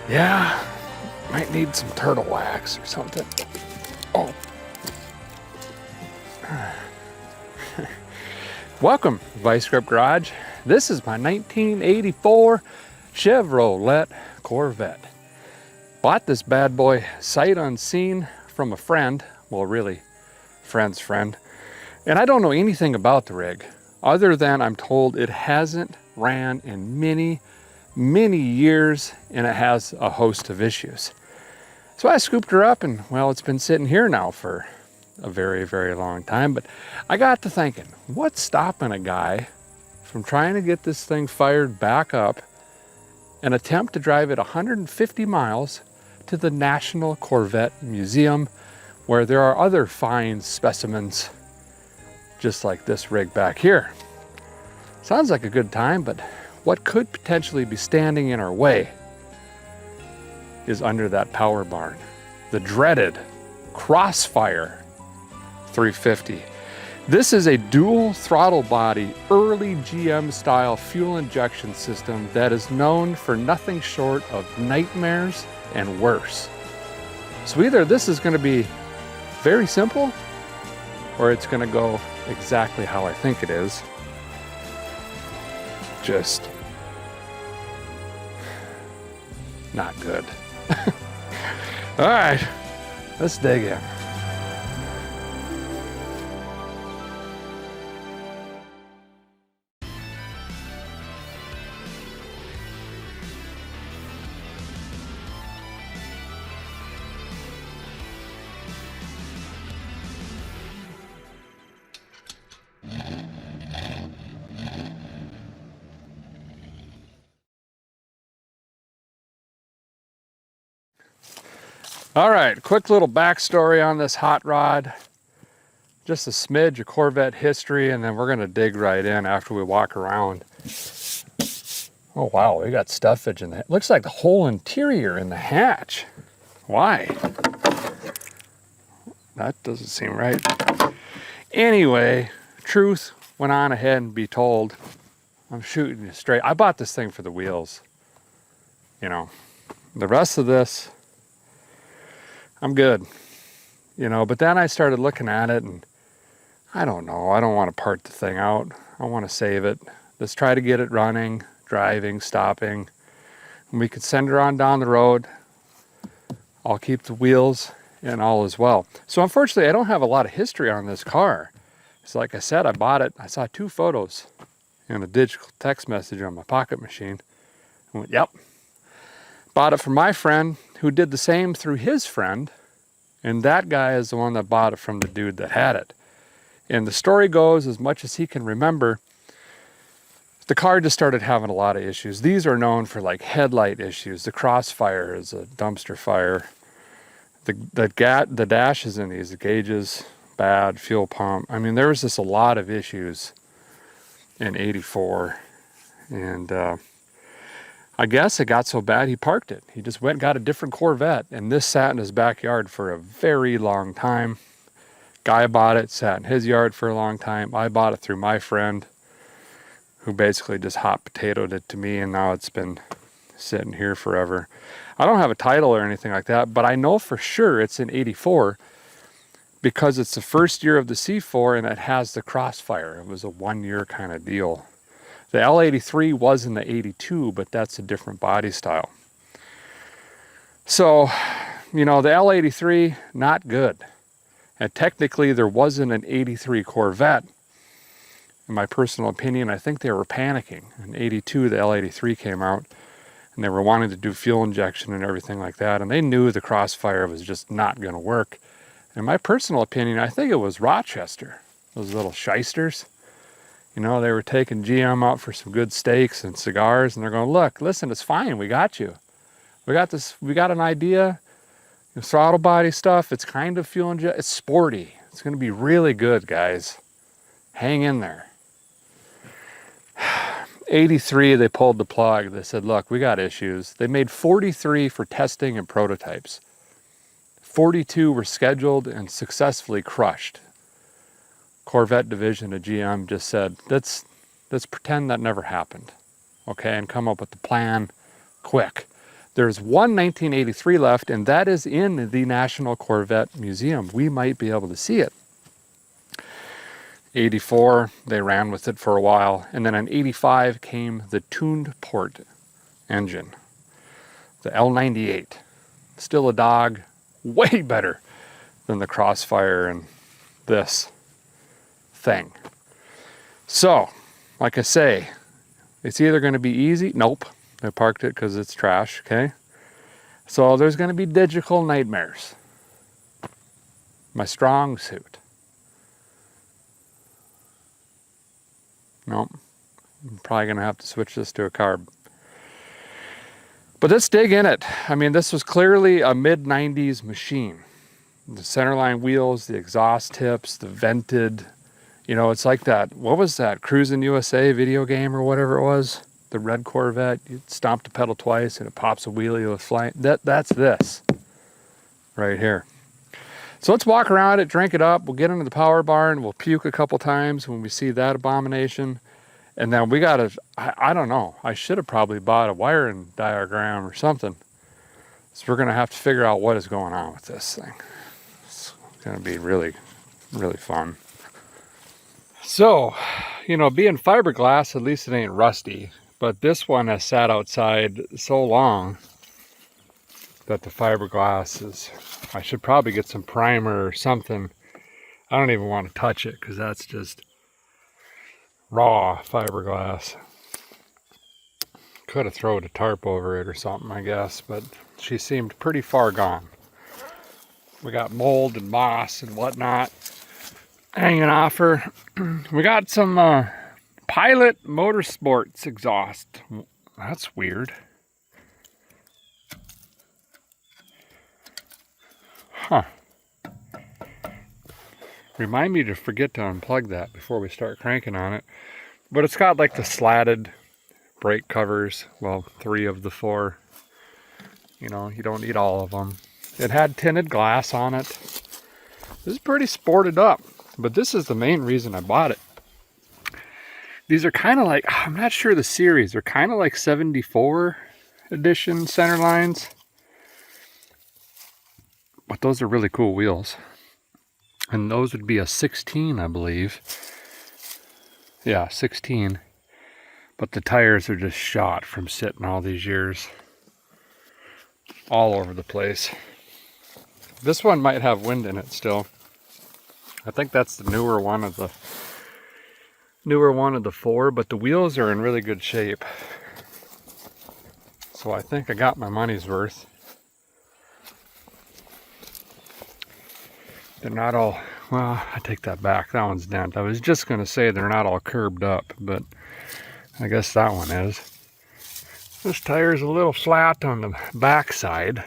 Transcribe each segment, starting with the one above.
Yeah, might need some turtle wax or something. Oh. Welcome, Vice Grip Garage. This is my 1984 Chevrolet Corvette. Bought this bad boy sight unseen from a friend. Well, really, friend's friend. And I don't know anything about the rig, other than I'm told it hasn't ran in many years, and it has a host of issues. So I scooped her up, and well, it's been sitting here now for a very long time. But I got to thinking, what's stopping a guy from trying to get this thing fired back up and attempt to drive it 150 miles to the National Corvette Museum, where there are other fine specimens just like this rig back here? Sounds like a good time, but what could potentially be standing in our way is under that power barn, the dreaded CROSSFIRE 350. This is a dual throttle body, early GM style fuel injection system that is known for nothing short of nightmares and worse. So either this is going to be very simple, or it's going to go exactly how I think it is. Just not good. All right, let's dig in. All right, quick little backstory on this hot rod. Just a smidge of Corvette history, and then we're gonna dig right in after we walk around. Oh wow, we got stuffage in the, looks like the whole interior in the hatch. Why? That doesn't seem right. Anyway, truth went on ahead and be told. I'm shooting you straight. I bought this thing for the wheels. You know, the rest of this, I'm good, you know, but then I started looking at it and I don't know, I don't want to part the thing out. I want to save it. Let's try to get it running, driving, stopping. And we could send her on down the road. I'll keep the wheels and all as well. So unfortunately, I don't have a lot of history on this car. So like I said, I bought it. I saw 2 photos and a digital text message on my pocket machine. I went, yep. Bought it from my friend who did the same through his friend, and that guy is the one that bought it from the dude that had it. And the story goes, as much as he can remember, the car just started having a lot of issues. These are known for like headlight issues. The CROSSFIRE is a dumpster fire. The dashes in these, the gauges, bad, fuel pump. I mean, there was just a lot of issues in '84, and I guess it got so bad he parked it. He just went and got a different Corvette, and this sat in his backyard for a very long time. Guy bought it, sat in his yard for a long time. I bought it through my friend, who basically just hot potatoed it to me, and now it's been sitting here forever. I don't have a title or anything like that, but I know for sure it's in '84 because it's the first year of the C4 and it has the CROSSFIRE. It was a 1-year kind of deal. The L83 was in the '82, but that's a different body style. So, you know, the L83, not good. And technically there wasn't an '83 Corvette. In my personal opinion, I think they were panicking. In '82, the L83 came out, and they were wanting to do fuel injection and everything like that, and they knew the CROSSFIRE was just not gonna work. In my personal opinion, I think it was Rochester, those little shysters. You know, they were taking GM out for some good steaks and cigars, and they're going, look, listen, it's fine, we got you. We got this, we got an idea, the throttle body stuff, it's kind of fuel injection, it's sporty. It's gonna be really good, guys. Hang in there. '83, they pulled the plug. They said, look, we got issues. They made 43 for testing and prototypes. 42 were scheduled and successfully crushed. Corvette division of GM just said, let's pretend that never happened, okay, and come up with the plan quick. There's one 1983 left, and that is in the National Corvette Museum. We might be able to see it. 84, they ran with it for a while. And then in 85 came the tuned port engine, the L98. Still a dog, way better than the CROSSFIRE and this thing. So, like I say, it's either going to be easy. Nope, I parked it because it's trash, okay? So there's going to be digital nightmares. My strong suit. Nope, I'm probably going to have to switch this to a carb. But let's dig in it. I mean, this was clearly a mid-90s machine. The centerline wheels, the exhaust tips, the vented. You know, it's like that, what was that, Cruisin' USA video game or whatever it was? The red Corvette, you stomp the pedal twice and it pops a wheelie with flying. That's this right here. So let's walk around it, drink it up. We'll get into the power barn. We'll puke a couple times when we see that abomination. And then we got to, I don't know, I should have probably bought a wiring diagram or something. So we're going to have to figure out what is going on with this thing. It's going to be really, really fun. So, you know, being fiberglass, at least it ain't rusty. But this one has sat outside so long that the fiberglass is, I should probably get some primer or something. I don't even want to touch it because that's just raw fiberglass. Could have thrown a tarp over it or something, I guess, but she seemed pretty far gone. We got mold and moss and whatnot hanging off her. We got some Pilot Motorsports exhaust. That's weird. Huh. Remind me to forget to unplug that before we start cranking on it. But it's got like the slatted brake covers. Well, 3 of the 4. You know, you don't need all of them. It had tinted glass on it. This is pretty sported up. But this is the main reason I bought it. These are kind of like, I'm not sure the series. They're kind of like 74 edition center lines. But those are really cool wheels. And those would be a 16, I believe. Yeah, 16. But the tires are just shot from sitting all these years. All over the place. This one might have wind in it still. I think that's the newer one of the 4, but the wheels are in really good shape. So I think I got my money's worth. They're not all, well, I take that back. That one's dent. I was just going to say they're not all curbed up, but I guess that one is. This tire's a little flat on the back side.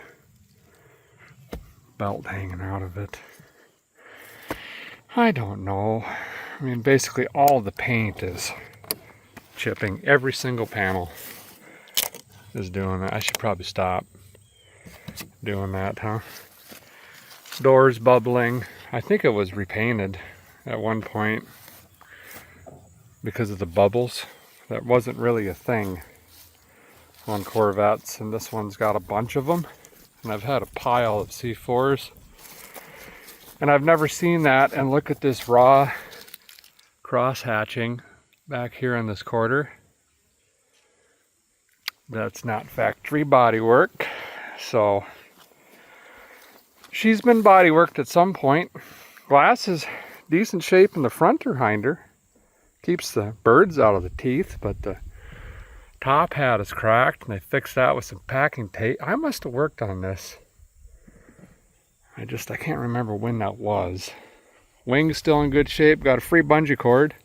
Belt hanging out of it. I don't know. I mean, basically all the paint is chipping. Every single panel is doing that. I should probably stop doing that, huh? Doors bubbling. I think it was repainted at one point because of the bubbles. That wasn't really a thing on Corvettes, and this one's got a bunch of them. And I've had a pile of C4s. And I've never seen that. And look at this raw cross hatching back here in this quarter. That's not factory body work. So she's been body worked at some point. Glass is decent shape in the front or hinder. Keeps the birds out of the teeth, but the top hat is cracked and they fixed that with some packing tape. I must have worked on this. I can't remember when that was. Wing's still in good shape. Got a free bungee cord.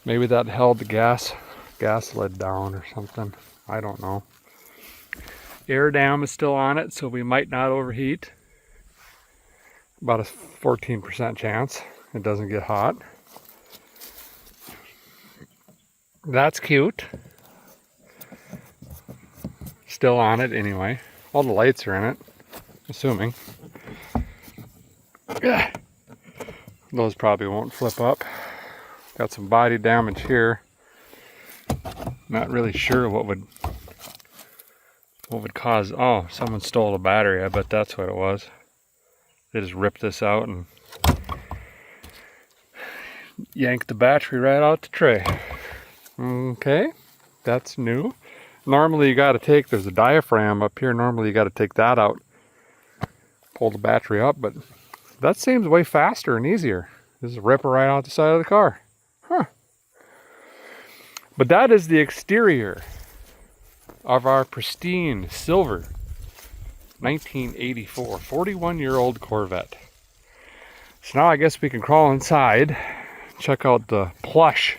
Maybe that held the gas lid down or something. I don't know. Air dam is still on it, so we might not overheat. About a 14% chance it doesn't get hot. That's cute. Still on it anyway. All the lights are in it. Assuming. Those probably won't flip up. Got some body damage here. Not really sure what would what would cause, oh, someone stole a battery. I bet that's what it was. They just ripped this out and yanked the battery right out the tray. Okay, that's new. Normally you got to take, there's a diaphragm up here. Normally you got to take that out, pull the battery up, but that seems way faster and easier. Just rip it right out the side of the car. Huh. But that is the exterior of our pristine silver 1984 41-year-old Corvette. So now I guess we can crawl inside, check out the plush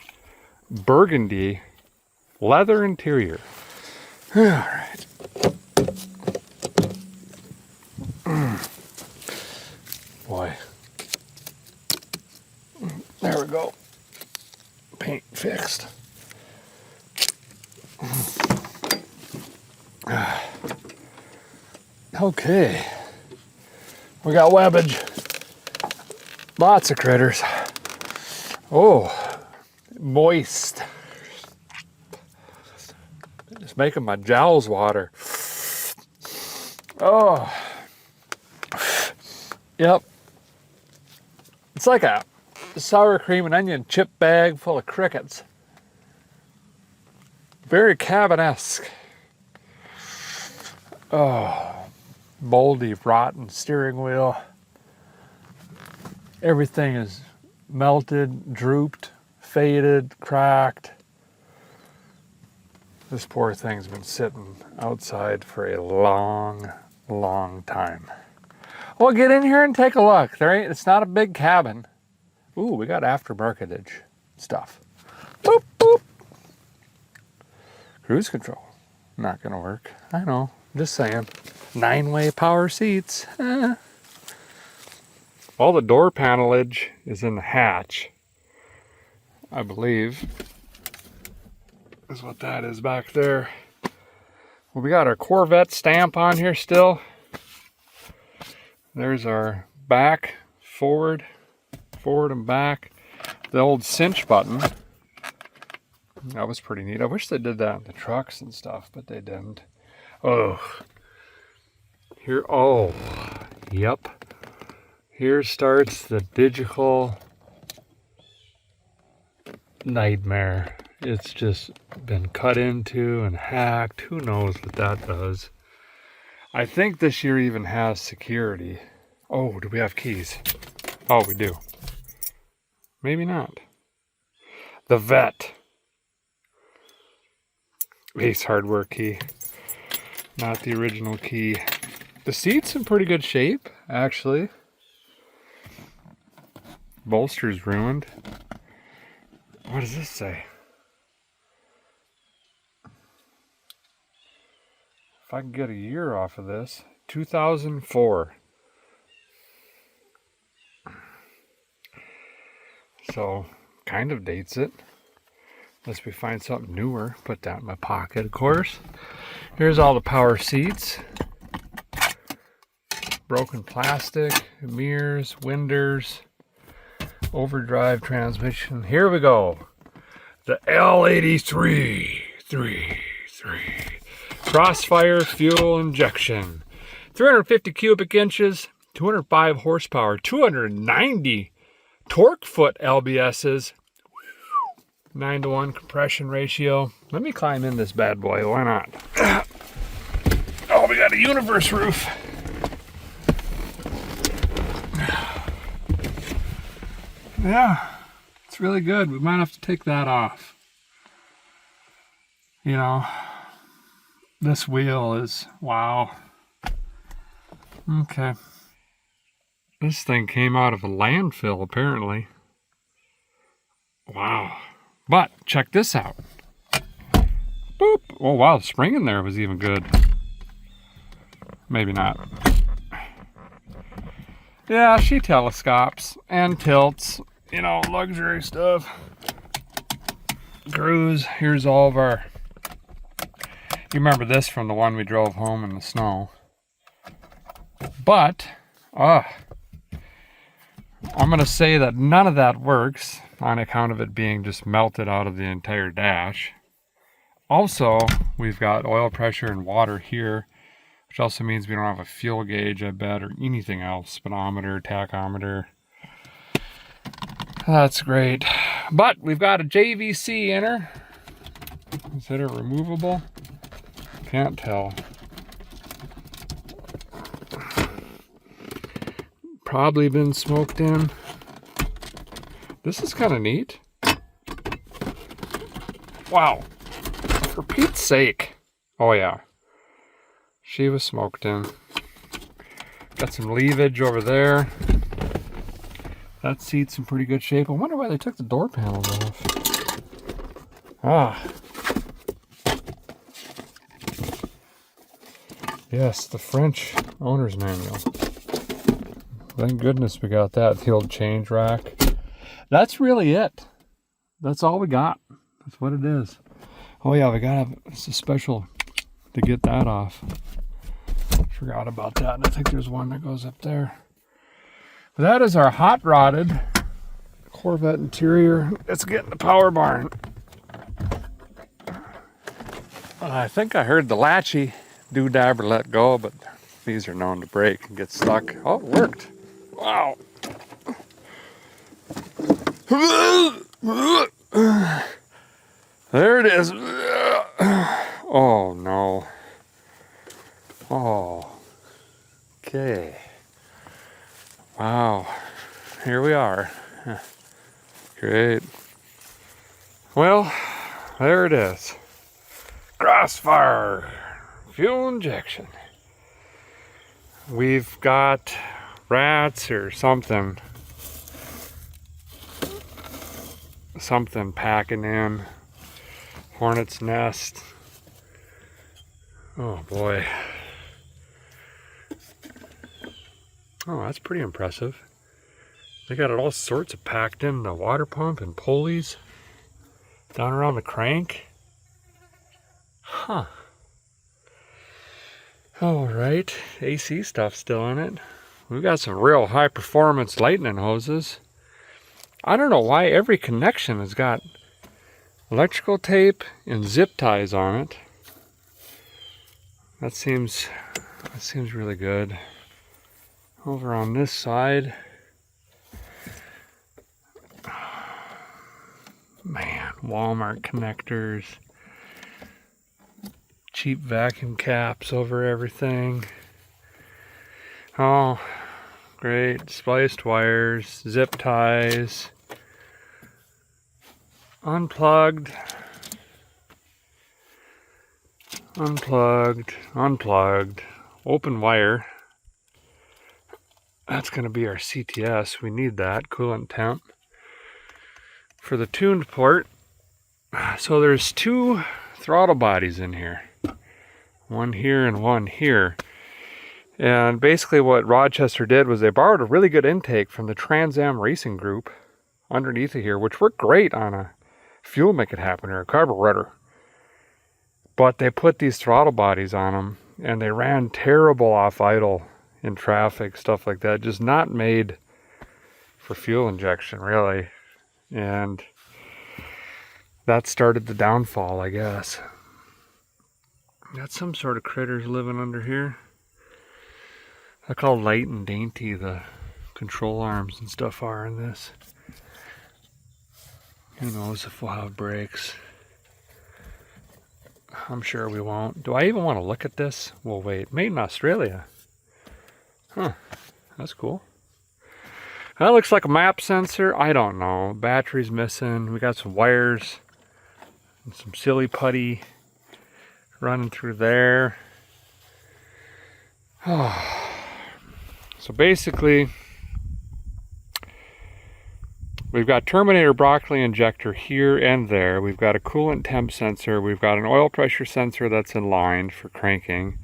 burgundy leather interior. All right. Boy. There we go. Paint fixed. Okay. We got webbage. Lots of critters. Oh, moist. Just making my jowls water. Oh. Yep. It's like a sour cream and onion chip bag full of crickets. Very cabin-esque. Oh, moldy, rotten steering wheel. Everything is melted, drooped, faded, cracked. This poor thing's been sitting outside for a long, long time. Well, get in here and take a look. It's not a big cabin. Ooh, we got aftermarketage stuff. Boop, boop. Cruise control. Not gonna work. I know, just saying. 9-way power seats. All the door panelage is in the hatch, I believe. Is what that is back there. Well, we got our Corvette stamp on here still. There's our back, forward and back. The old cinch button. That was pretty neat. I wish they did that in the trucks and stuff, but they didn't. Oh. Here, oh, yep. Here starts the digital nightmare. It's just been cut into and hacked. Who knows what that does? I think this year even has security. Oh, do we have keys? Oh, we do. Maybe not. The vet. Ace hardware key. Not the original key. The seat's in pretty good shape, actually. Bolster's ruined. What does this say? If I can get a year off of this, 2004. So, kind of dates it. Unless we find something newer. Put that in my pocket, of course. Here's all the power seats. Broken plastic, mirrors, windows, overdrive transmission. Here we go. The L83 CROSSFIRE fuel injection. 350 cubic inches, 205 horsepower, 290 torque foot LBSs, 9-to-1 compression ratio. Let me climb in this bad boy, why not? Oh, we got a universe roof. Yeah, it's really good. We might have to take that off. You know, this wheel is, wow. Okay. This thing came out of a landfill, apparently. Wow. But, check this out. Boop. Oh, wow, the spring in there was even good. Maybe not. Yeah, she telescopes and tilts, you know, luxury stuff. Cruise. Here's all of our... You remember this from the one we drove home in the snow. But, I'm going to say that none of that works on account of it being just melted out of the entire dash. Also, we've got oil pressure and water here, which also means we don't have a fuel gauge, I bet, or anything else, speedometer, tachometer. That's great. But we've got a JVC in her. Is it removable? Can't tell. Probably been smoked in. This is kind of neat. Wow. For Pete's sake. Oh yeah. She was smoked in. Got some leavage over there. That seat's in pretty good shape. I wonder why they took the door panels off. Ah. Yes, the French owner's manual. Thank goodness we got that. The old change rack. That's really it. That's all we got. That's what it is. Oh yeah, we gotta have a special to get that off. Forgot about that. And I think there's one that goes up there. That is our hot rodded Corvette interior. Let's get in the power barn. I think I heard the latchy doodabber let go, but these are known to break and get stuck. Oh, it worked. Wow. There it is. Oh no. Oh. Okay. Wow. Here we are. Great. Well, there it is. CROSSFIRE fuel injection. We've got rats or something packing in. Hornet's nest. Oh boy. Oh, that's pretty impressive. They got it all sorts of packed in the water pump and pulleys down around the crank. Huh. All right, AC stuff still in it. We've got some real high performance lightning hoses. I don't know why every connection has got electrical tape and zip ties on it. That seems really good. Over on this side, man, Walmart connectors, cheap vacuum caps over everything. Oh, great. Spliced wires, zip ties, unplugged, open wire. That's going to be our CTS. We need that, coolant temp. For the tuned port, so there's two throttle bodies in here. One here and one here. And basically what Rochester did was they borrowed a really good intake from the Trans Am Racing Group underneath of here, which worked great on a fuel make it happen or a carburetor. But they put these throttle bodies on them and they ran terrible off idle in traffic, stuff like that. Just not made for fuel injection, really. And that started the downfall, I guess. Got some sort of critters living under here. Look how light and dainty the control arms and stuff are in this. Who knows if we'll have brakes. I'm sure we won't. Do I even want to look at this? We'll wait. Made in Australia. Huh, that's cool. That looks like a map sensor. I don't know. Battery's missing. We got some wires and some silly putty running through there. So basically, we've got Terminator broccoli injector here and there. We've got a coolant temp sensor. We've got an oil pressure sensor that's in line for cranking.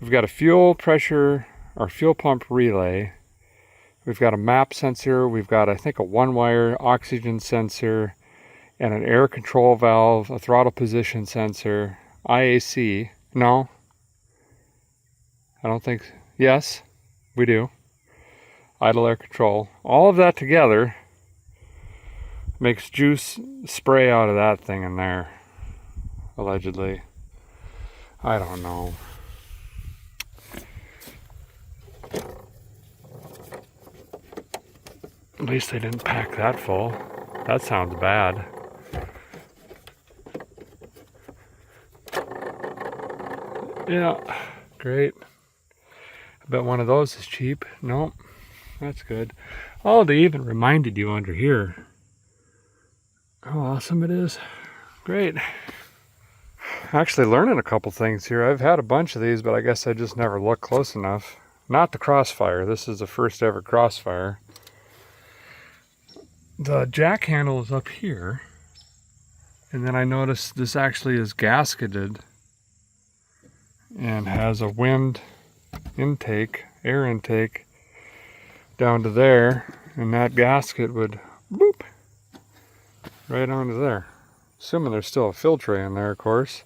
We've got a fuel pressure or fuel pump relay. We've got a map sensor. We've got, I think, a one-wire oxygen sensor and an air control valve, a throttle position sensor, IAC. No, I don't think. Yes, we do. Idle air control. All of that together makes juice spray out of that thing in there. allegedly. I don't know. At least they didn't pack that full. That sounds bad. Yeah, great. I bet one of those is cheap. Nope, that's good. Oh, they even reminded you under here how awesome it is. Great. Actually learning a couple things here. I've had a bunch of these, but I guess I just never looked close enough. Not the CROSSFIRE. This is the first ever CROSSFIRE. The jack handle is up here. And then I noticed this actually is gasketed and has a wind intake, air intake down to there. And that gasket would boop right onto there. Assuming there's still a filtre in there, of course.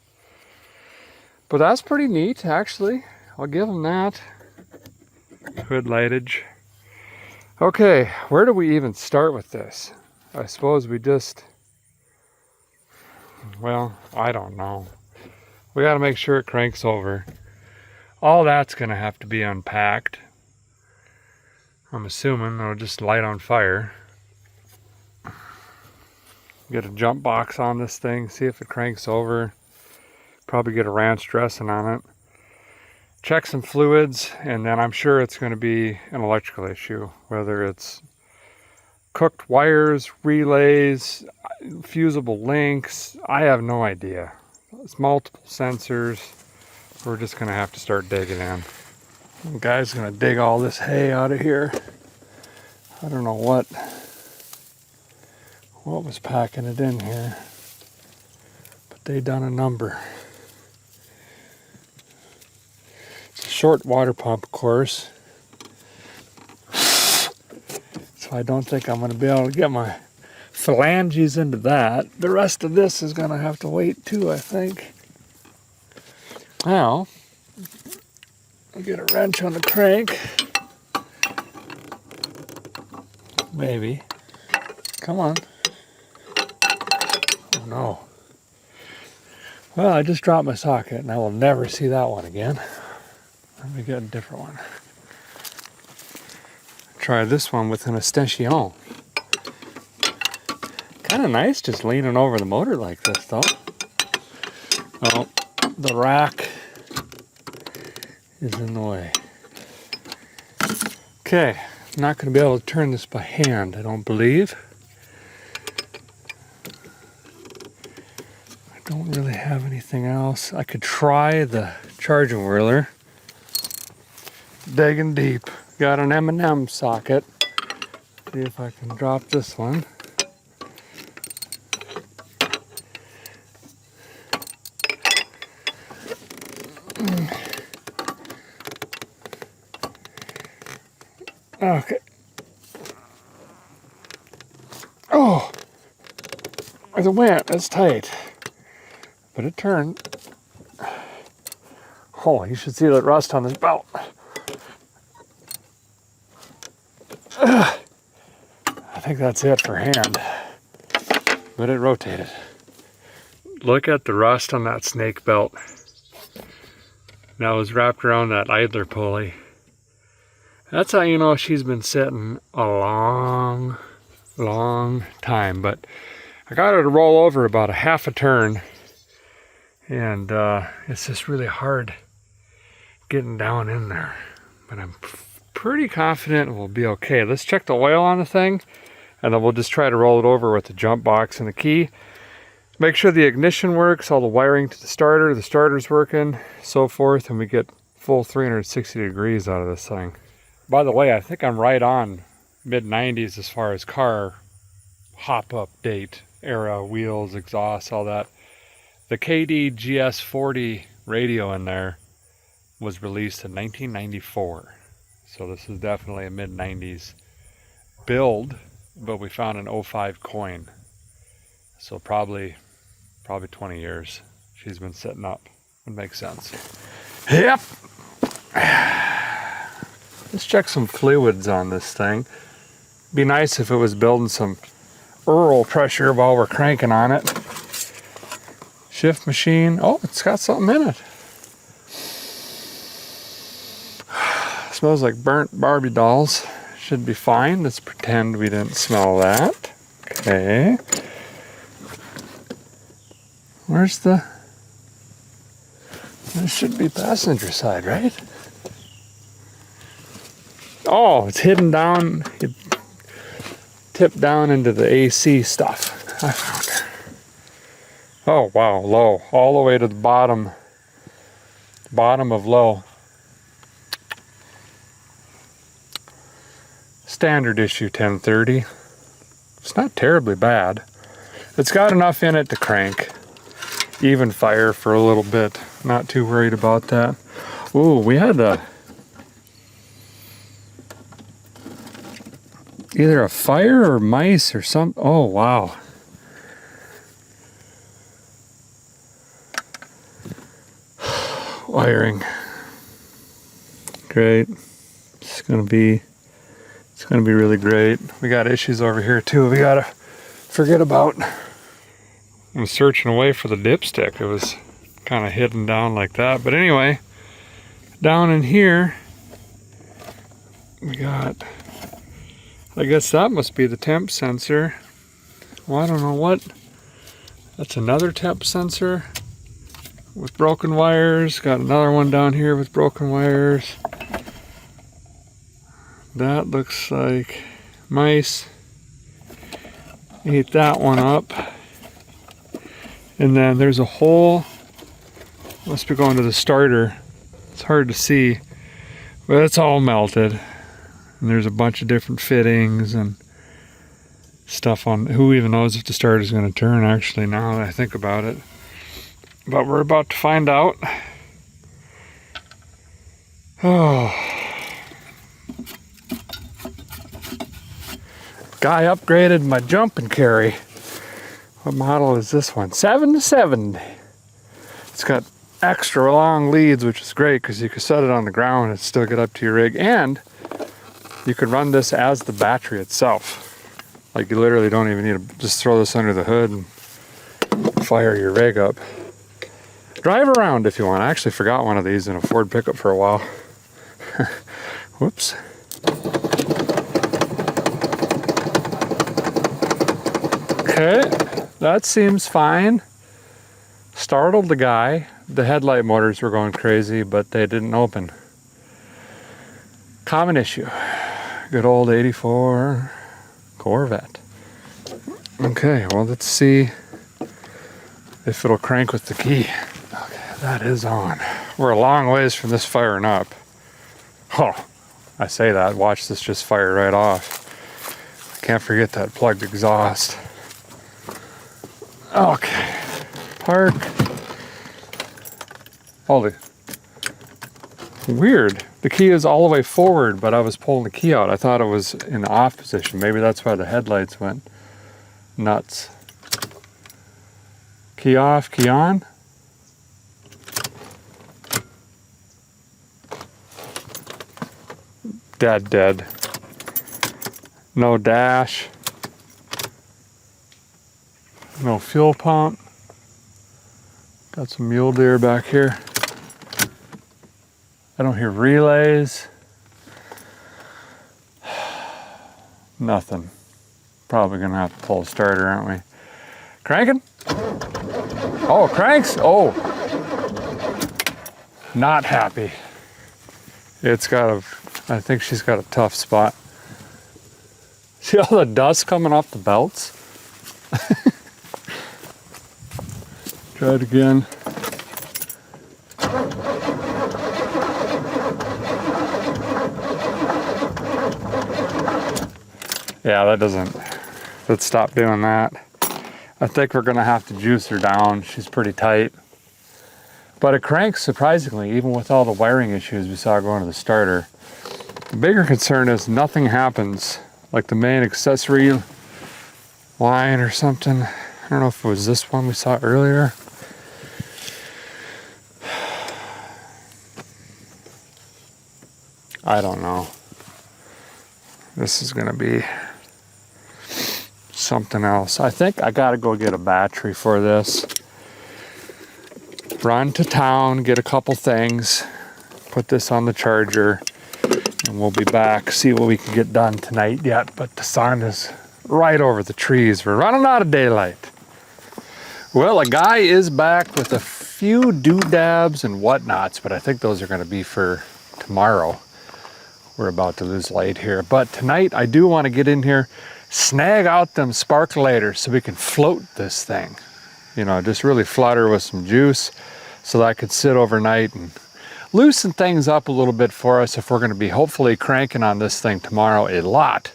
But that's pretty neat, actually. I'll give them that. Hood lightage. Okay, where do we even start with this? I suppose we just... Well, I don't know. We got to make sure it cranks over. All that's going to have to be unpacked. I'm assuming it'll just light on fire. Get a jump box on this thing, see if it cranks over. Probably get a ranch dressing on it. Check some fluids, and then I'm sure it's going to be an electrical issue. Whether it's cooked wires, relays, fusible links, I have no idea. It's multiple sensors. We're just going to have to start digging in. The guy's going to dig all this hay out of here. I don't know what was packing it in here, but they done a number. It's a short water pump, of course, so I don't think I'm going to be able to get my phalanges into that. The rest of this is going to have to wait too, I think. Now, I'll get a wrench on the crank. Maybe. Come on. Oh no. Well, I just dropped my socket and I will never see that one again. Let me get a different one. Try this one with an extension. Kind of nice just leaning over the motor like this though. Oh, the rack is in the way. Okay, I'm not going to be able to turn this by hand, I don't believe. I don't really have anything else. I could try the charging whirler. Digging deep. Got an M&M socket. See if I can drop this one. Okay. Oh, it went. It's tight, but it turned. Oh, you should see that rust on this belt. I think that's it for hand, but it rotated. Look at the rust on that snake belt. That was wrapped around that idler pulley. That's how you know she's been sitting a long time. But I got her to roll over about a half a turn, and it's just really hard getting down in there. But I'm pretty confident we'll be okay. Let's check the oil on the thing, and then we'll just try to roll it over with the jump box and the key. Make sure the ignition works, all the wiring to the starter's working, so forth, and we get full 360 degrees out of this thing. By the way, I think I'm right on mid-90s as far as car hop-up date, era, wheels, exhaust, all that. The KD GS40 radio in there was released in 1994. So this is definitely a mid-90s build, but we found an 05 coin. So probably 20 years she's been sitting up. It makes sense. Yep. Let's check some fluids on this thing. Be nice if it was building some Earl pressure while we're cranking on it. Shift machine. Oh, it's got something in it. Smells like burnt Barbie dolls. Should be fine. Let's pretend we didn't smell that. Okay. Where's the... This should be passenger side, right? Oh, it's hidden down. It tipped down into the AC stuff. I found it. Oh, wow, low. All the way to the bottom. Bottom of low. Standard issue 1030. It's not terribly bad. It's got enough in it to crank. Even fire for a little bit. Not too worried about that. Ooh, we had either a fire or mice or something. Oh, wow. Wiring. Great. It's gonna be really great. We got issues over here too. We gotta forget about. I'm searching away for the dipstick. It was kind of hidden down like that. But anyway, down in here, we got, I guess that must be the temp sensor. Well, I don't know what. That's another temp sensor with broken wires. Got another one down here with broken wires. That looks like mice. Ate that one up. And then there's a hole. Must be going to the starter. It's hard to see, but it's all melted. And there's a bunch of different fittings and stuff on. Who even knows if the starter's going to turn, actually, now that I think about it. But we're about to find out. Oh. Guy upgraded my jump and carry. What model is this one? 770. It's got extra long leads, which is great because you can set it on the ground and still get up to your rig. And you can run this as the battery itself. Like, you literally don't even need to just throw this under the hood and fire your rig up. Drive around if you want. I actually forgot one of these in a Ford pickup for a while. Whoops. Okay, that seems fine. Startled the guy. The headlight motors were going crazy, but they didn't open. Common issue. Good old 84 Corvette. Okay, well, let's see if it'll crank with the key. Okay, that is on. We're a long ways from this firing up. Oh, I say that. Watch this just fire right off. Can't forget that plugged exhaust. Okay, park. Holy. Weird. The key is all the way forward, but I was pulling the key out. I thought it was in the off position. Maybe that's why the headlights went nuts. Key off, key on. Dead. No dash. No fuel pump. Got some mule deer back here. I don't hear relays. Nothing. Probably gonna have to pull a starter, aren't we? Cranking? Oh, cranks? Oh. Not happy. It's got a, I think she's got a tough spot. See all the dust coming off the belts? Try it again. Yeah, that doesn't, let's stop doing that. I think we're gonna have to juice her down. She's pretty tight. But it cranks surprisingly, even with all the wiring issues we saw going to the starter. The bigger concern is nothing happens, like the main accessory line or something. I don't know if it was this one we saw earlier. I don't know. This is gonna be something else. I think I gotta go get a battery for this. run to town, get a couple things, put this on the charger, and we'll be back, see what we can get done tonight yet. But the sun is right over the trees. We're running out of daylight. Well, a guy is back with a few doodads and whatnots, but I think those are going to be for tomorrow. We're about to lose light here. But tonight I do want to get in here, snag out them sparklators so we can float this thing. You know, just really flood her with some juice so that I could sit overnight and loosen things up a little bit for us if we're going to be hopefully cranking on this thing tomorrow a lot,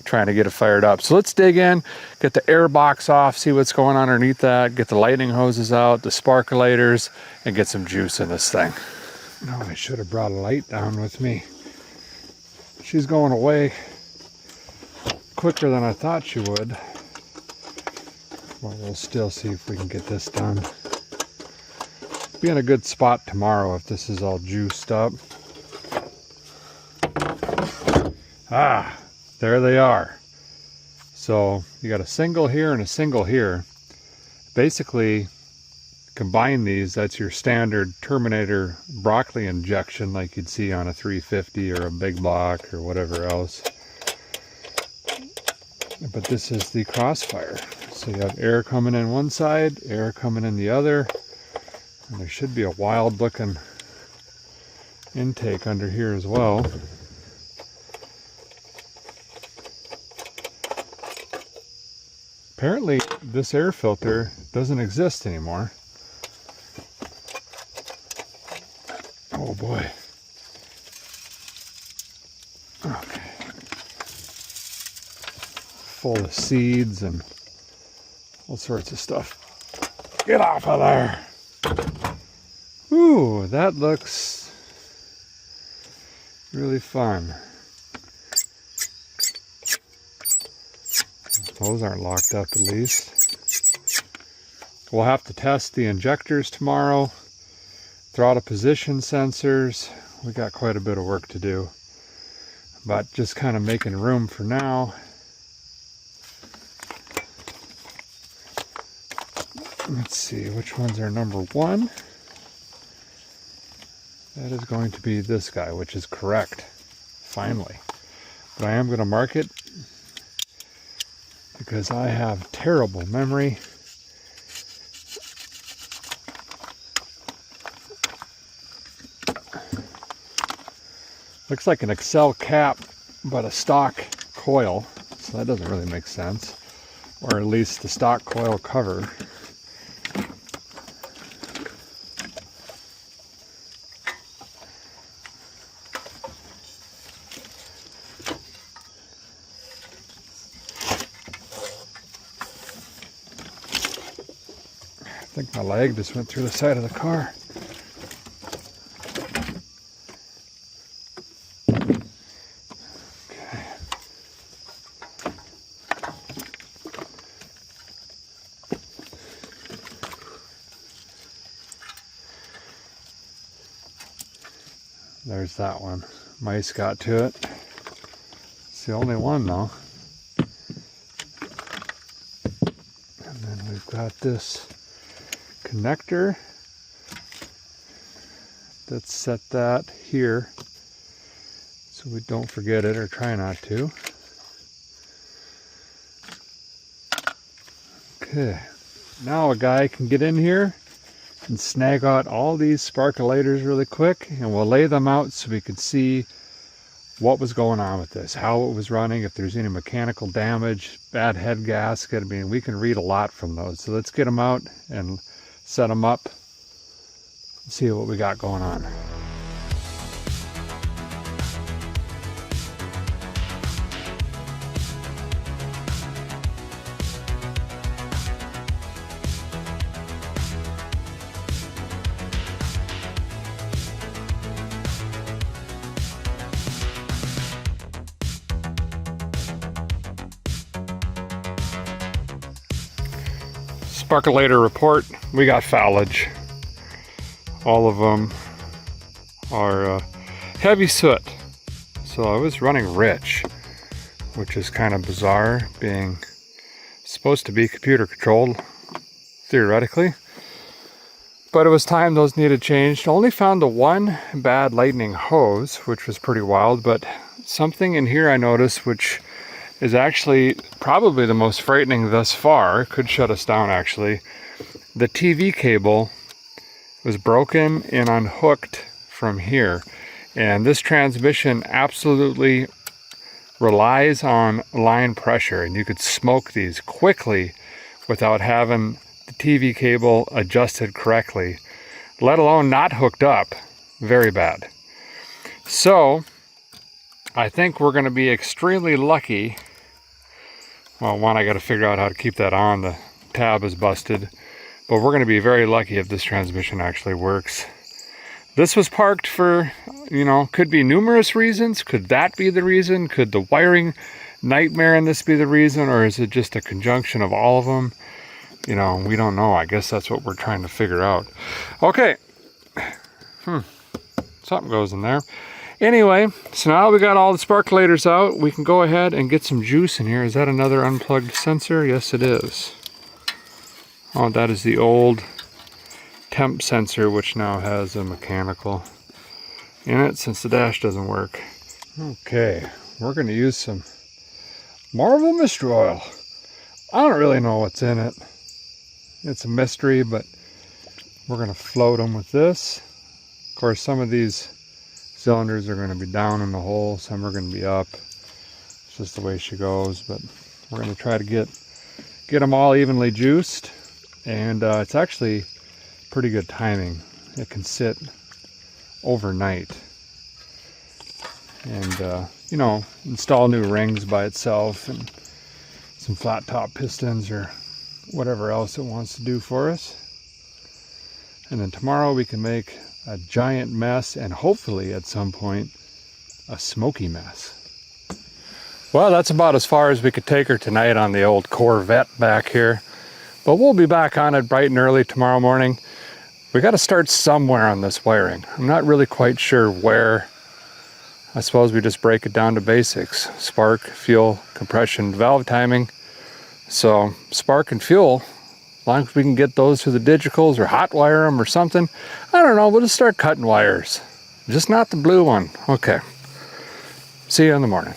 trying to get it fired up. So let's dig in, get the air box off, see what's going on underneath that, get the lightning hoses out, the sparklators, and get some juice in this thing. No, I should have brought a light down with me. She's going away quicker than I thought she would. Well, we'll still see if we can get this done. Be in a good spot tomorrow if this is all juiced up. Ah, there they are. So you got a single here and a single here. Basically, combine these, that's your standard Terminator broccoli injection like you'd see on a 350 or a big block or whatever else. But this is the CROSSFIRE. So you have air coming in one side, air coming in the other. And there should be a wild looking intake under here as well. Apparently this air filter doesn't exist anymore. Oh boy. Okay. Full of seeds and all sorts of stuff. Get off of there. Ooh, that looks really fun. Those aren't locked up at least. We'll have to test the injectors tomorrow. Throttle position sensors. We got quite a bit of work to do. But just kind of making room for now. Let's see, which ones are number one? That is going to be this guy, which is correct, finally. But I am going to mark it because I have terrible memory. Looks like an Excel cap, but a stock coil, so that doesn't really make sense. Or at least the stock coil cover. I think my leg just went through the side of the car. Okay. There's that one. Mice got to it. It's the only one though. And then we've got this connector. Let's set that here so we don't forget it or try not to. Okay, now a guy can get in here and snag out all these sparklators really quick, and we'll lay them out so we can see what was going on with this, how it was running, if there's any mechanical damage, bad head gasket. I mean, we can read a lot from those. So let's get them out and set them up and see what we got going on. Sparkulator report, we got foulage. All of them are heavy soot. So I was running rich, which is kind of bizarre, being supposed to be computer controlled, theoretically. But it was time those needed changed. Only found the one bad lightning hose, which was pretty wild, but something in here I noticed, which is actually probably the most frightening thus far. It could shut us down actually. The TV cable was broken and unhooked from here. And this transmission absolutely relies on line pressure, and you could smoke these quickly without having the TV cable adjusted correctly, let alone not hooked up. Very bad. So I think we're going to be extremely lucky. Well, one, I got to figure out how to keep that on. The tab is busted, but we're going to be very lucky if this transmission actually works. This was parked for, you know, could be numerous reasons. Could that be the reason? Could the wiring nightmare in this be the reason? Or is it just a conjunction of all of them? You know, we don't know. I guess that's what we're trying to figure out. Okay. Something goes in there. Anyway, so now we got all the sparkulators out, we can go ahead and get some juice in here. Is that another unplugged sensor? Yes, it is. Oh, that is the old temp sensor, which now has a mechanical in it since the dash doesn't work. Okay, we're going to use some Marvel Mystery Oil. I don't really know what's in it. It's a mystery, but we're going to float them with this. Of course, some of these cylinders are going to be down in the hole, some are going to be up. It's just the way she goes, but we're going to try to get them all evenly juiced, and it's actually pretty good timing. It can sit overnight and you know, install new rings by itself and some flat top pistons or whatever else it wants to do for us. And then tomorrow we can make a giant mess, and hopefully at some point a smoky mess. Well, that's about as far as we could take her tonight on the old Corvette back here, but we'll be back on it bright and early tomorrow morning. We got to start somewhere on this wiring. I'm not really quite sure where. I suppose we just break it down to basics: spark, fuel, compression, valve timing. So spark and fuel, as long as we can get those through the digicals or hot wire them or something. I don't know, we'll just start cutting wires. Just not the blue one. Okay. See you in the morning.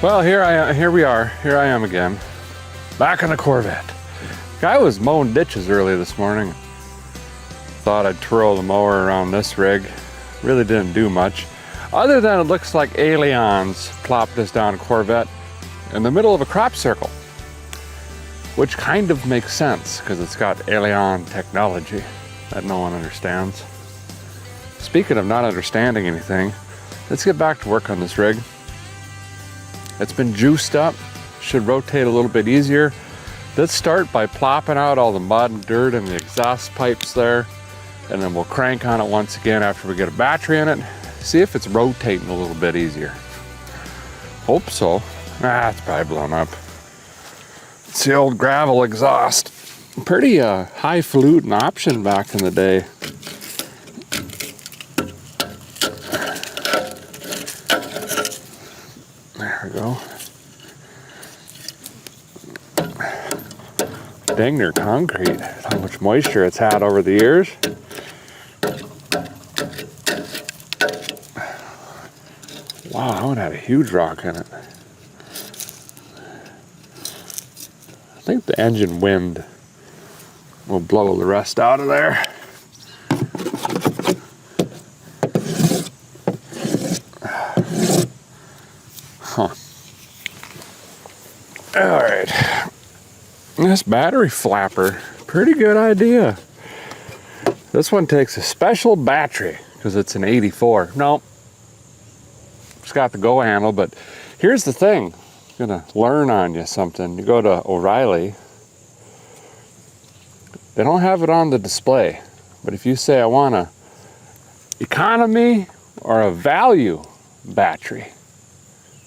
Well, here I am again, back in the Corvette. Guy was mowing ditches early this morning. Thought I'd twirl the mower around this rig. Really didn't do much, other than it looks like aliens plopped this down Corvette in the middle of a crop circle, which kind of makes sense because it's got alien technology that no one understands. Speaking of not understanding anything, let's get back to work on this rig. It's been juiced up, should rotate a little bit easier. Let's start by plopping out all the mud and dirt in the exhaust pipes there, and then we'll crank on it once again after we get a battery in it. See if it's rotating a little bit easier. Hope so. It's probably blown up. It's the old gravel exhaust. Pretty highfalutin option back in the day. There we go. Dang near concrete. How much moisture it's had over the years. Wow, that one had a huge rock in it. I think the engine wind will blow the rest out of there. Huh. All right. This battery flapper, pretty good idea. This one takes a special battery because it's an 84. No, it's got the go handle, but here's the thing. I'm gonna learn on you something. You go to O'Reilly They don't have it on the display. But if you say I want a economy or a value battery,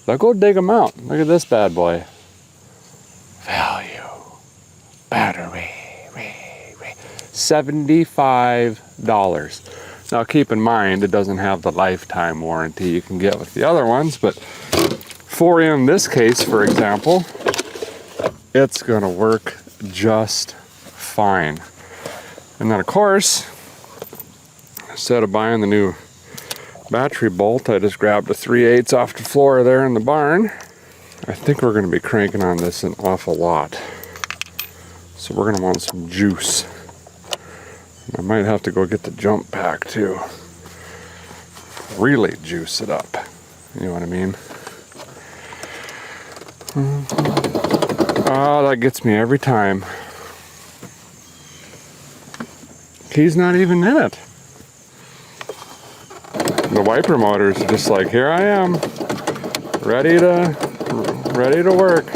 they'll go dig them out. Look at this bad boy. Value battery. $75. Now keep in mind, it doesn't have the lifetime warranty you can get with the other ones, but in this case, for example, it's gonna work just fine. And then of course, instead of buying the new battery bolt, I just grabbed a 3/8 off the floor there in the barn. I think we're gonna be cranking on this an awful lot. So we're gonna want some juice. I might have to go get the jump pack too. Really juice it up. You know what I mean? Oh, that gets me every time. Key's not even in it. The wiper motors are just like, here I am, ready to work.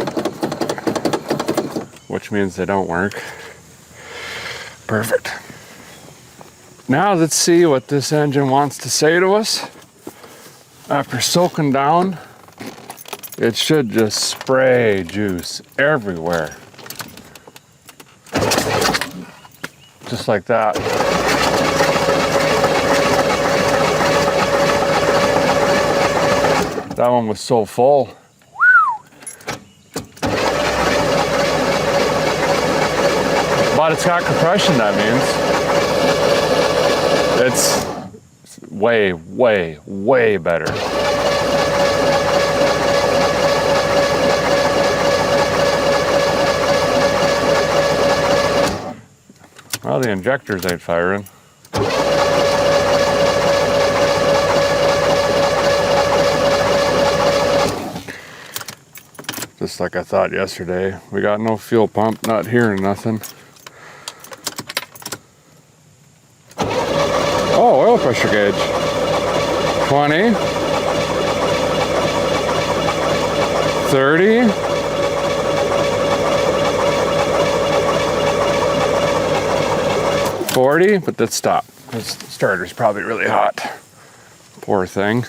Which means they don't work. Perfect. Now let's see what this engine wants to say to us. After soaking down, it should just spray juice everywhere. Just like that. That one was so full. But it's got compression, that means. It's way, way, way better. Well, the injectors ain't firing. Just like I thought yesterday. We got no fuel pump, not hearing nothing. Oh, oil pressure gauge. 20. 30. 40, but let's stop. This starter's probably really hot. Poor thing.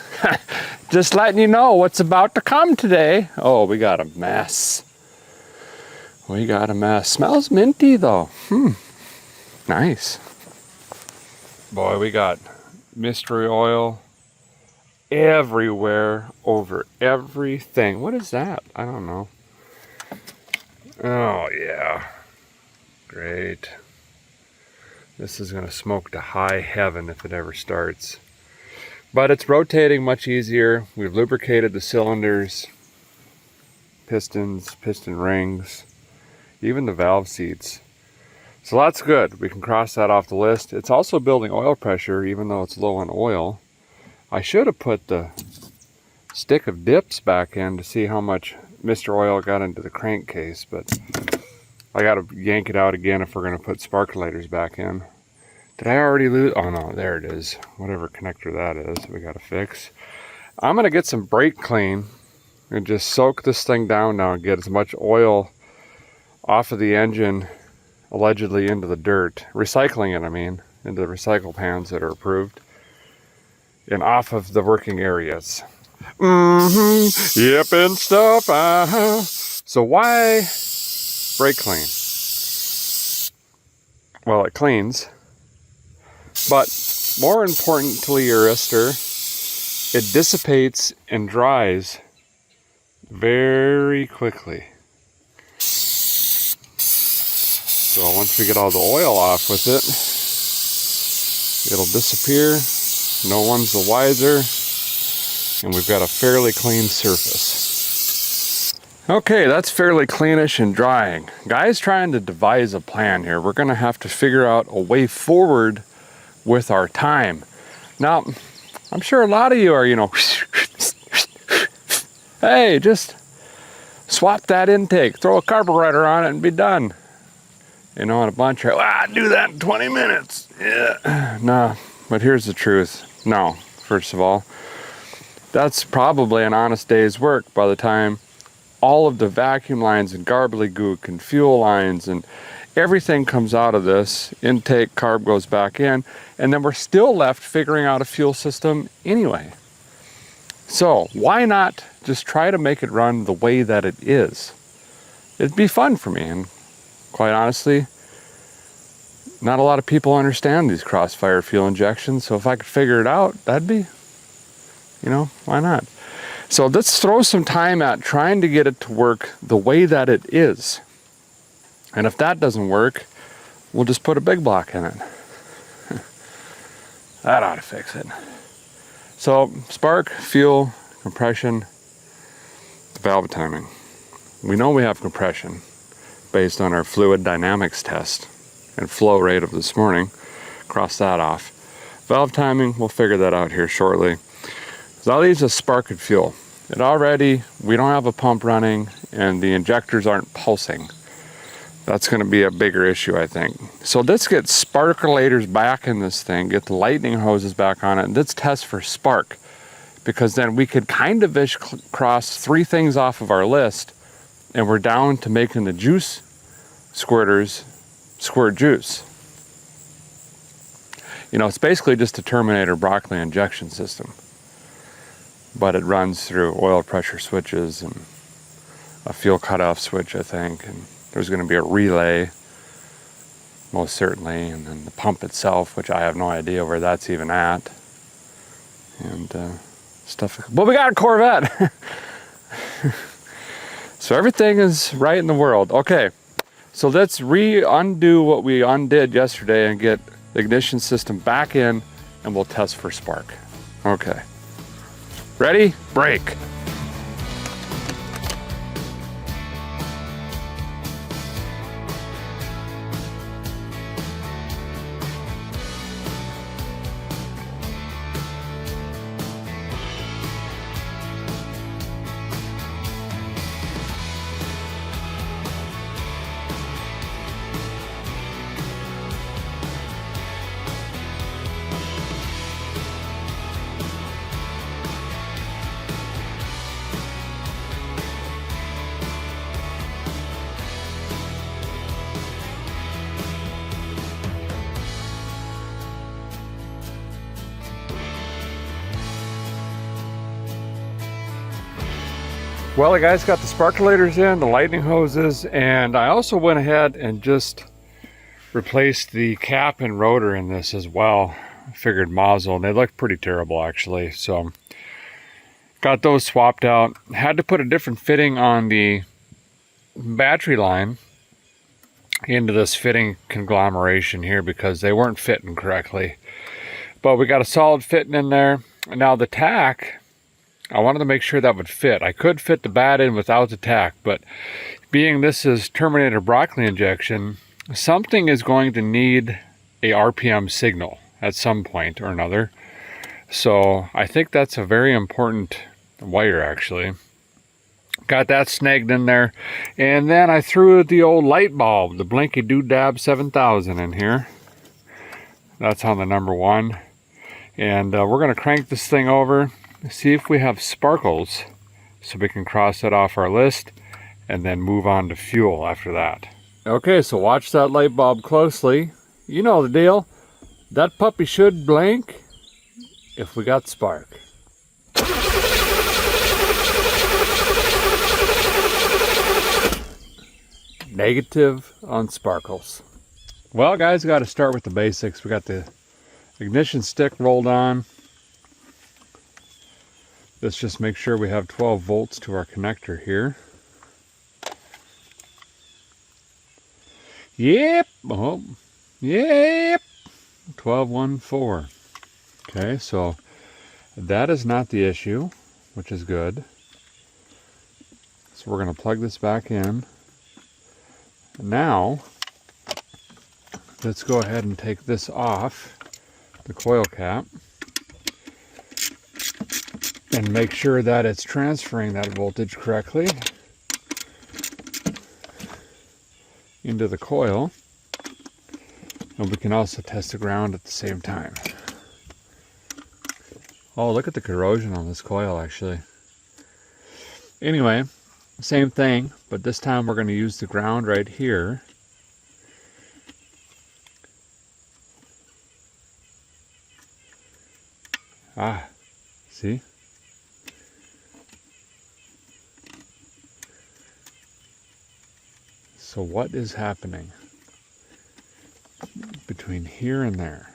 Just letting you know what's about to come today. Oh, we got a mess. We got a mess. Smells minty though. Nice. Boy, we got mystery oil everywhere, over everything. What is that? I don't know. Oh yeah. Great. This is going to smoke to high heaven if it ever starts. But it's rotating much easier. We've lubricated the cylinders, pistons, piston rings, even the valve seats. So that's good. We can cross that off the list. It's also building oil pressure even though it's low on oil. I should have put the stick of dips back in to see how much Mr. Oil got into the crankcase, but I got to yank it out again if we're going to put sparkulators back in. Did I already lose? Oh no, there it is. Whatever connector that is, we got to fix. I'm going to get some brake clean and just soak this thing down now and get as much oil off of the engine, allegedly into the dirt. Recycling it, I mean, into the recycle pans that are approved. And off of the working areas. Yep, and stuff. So why brake clean? Well, it cleans. But more importantly, it dissipates and dries very quickly. So once we get all the oil off with it, it'll disappear. No one's the wiser. And we've got a fairly clean surface. Okay, that's fairly cleanish and drying. Guys trying to devise a plan here. We're going to have to figure out a way forward with our time. Now, I'm sure a lot of you are, hey, just swap that intake, throw a carburetor on it and be done. And a bunch of, do that in 20 minutes. Yeah, no, but here's the truth. No, first of all, that's probably an honest day's work by the time all of the vacuum lines and gobbledygook and fuel lines and everything comes out of this. Intake carb goes back in, and then we're still left figuring out a fuel system anyway. So why not just try to make it run the way that it is? It'd be fun for me, and quite honestly, not a lot of people understand these CROSSFIRE fuel injections, so if I could figure it out, that'd be, you know, why not? So let's throw some time at trying to get it to work the way that it is. And if that doesn't work, we'll just put a big block in it. That ought to fix it. So spark, fuel, compression, valve timing. We know we have compression based on our fluid dynamics test and flow rate of this morning. Cross that off. Valve timing, we'll figure that out here shortly. So that leaves us spark and fuel. We don't have a pump running, and the injectors aren't pulsing. That's going to be a bigger issue, I think. So let's get sparkulators back in this thing, get the lightning hoses back on it, and let's test for spark. Because then we could kind of cross 3 things off of our list, and we're down to making the juice squirters squirt juice. You know, it's basically just a Terminator broccoli injection system. But it runs through oil pressure switches and a fuel cutoff switch, I think, and there's going to be a relay, most certainly, and then the pump itself, which I have no idea where that's even at, and stuff. But we got a Corvette! So everything is right in the world. Okay, so let's undo what we undid yesterday and get the ignition system back in, and we'll test for spark. Okay. Ready? Brake. Well, the guys got the sparkulators in, the lightning hoses, and I also went ahead and just replaced the cap and rotor in this as well. I figured mazel, and they look pretty terrible actually. So got those swapped out. Had to put a different fitting on the battery line into this fitting conglomeration here because they weren't fitting correctly. But we got a solid fitting in there. Now the tack, I wanted to make sure that would fit. I could fit the bat in without the tack, but being this is Terminator broccoli injection, something is going to need a RPM signal at some point or another. So I think that's a very important wire actually. Got that snagged in there. And then I threw the old light bulb, the Blinky Doodab 7000 in here. That's on the number 1. And we're going to crank this thing over, see if we have sparkles so we can cross that off our list and then move on to fuel after that. Okay, so watch that light bulb closely. You know the deal. That puppy should blink if we got spark. Negative on sparkles. Well, guys, got to start with the basics. We got the ignition stick rolled on. Let's just make sure we have 12 volts to our connector here. Yep. Oh, yep. 1214. Okay, so that is not the issue, which is good. So we're going to plug this back in. Now, let's go ahead and take this off, the coil cap, and make sure that it's transferring that voltage correctly into the coil. And we can also test the ground at the same time. Oh, look at the corrosion on this coil actually. Anyway, same thing, but this time we're going to use the ground right here Ah, see? So what is happening between here and there?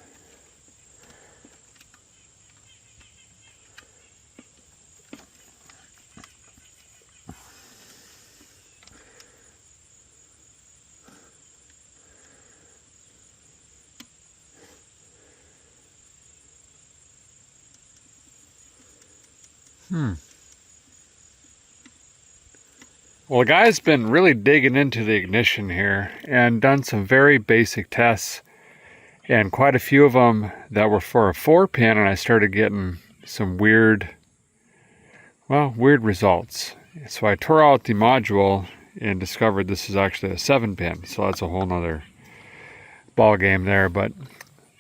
Well, the guy's been really digging into the ignition here and done some very basic tests, and quite a few of them that were for a 4-pin, and I started getting some weird results. So I tore out the module and discovered this is actually a 7-pin, so that's a whole nother ball game there. But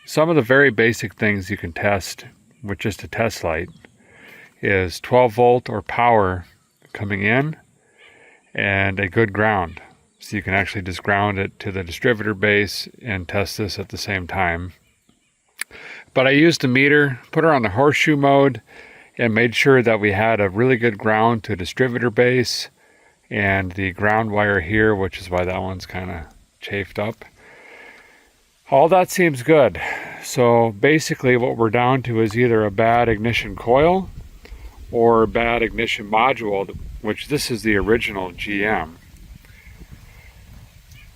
some of the very basic things you can test with just a test light is 12 volt or power coming in, and a good ground. So you can actually just ground it to the distributor base and test this at the same time. But I used a meter, put her on the horseshoe mode, and made sure that we had a really good ground to distributor base and the ground wire here, which is why that one's kind of chafed up. All that seems good. So basically what we're down to is either a bad ignition coil or a bad ignition module, which this is the original GM.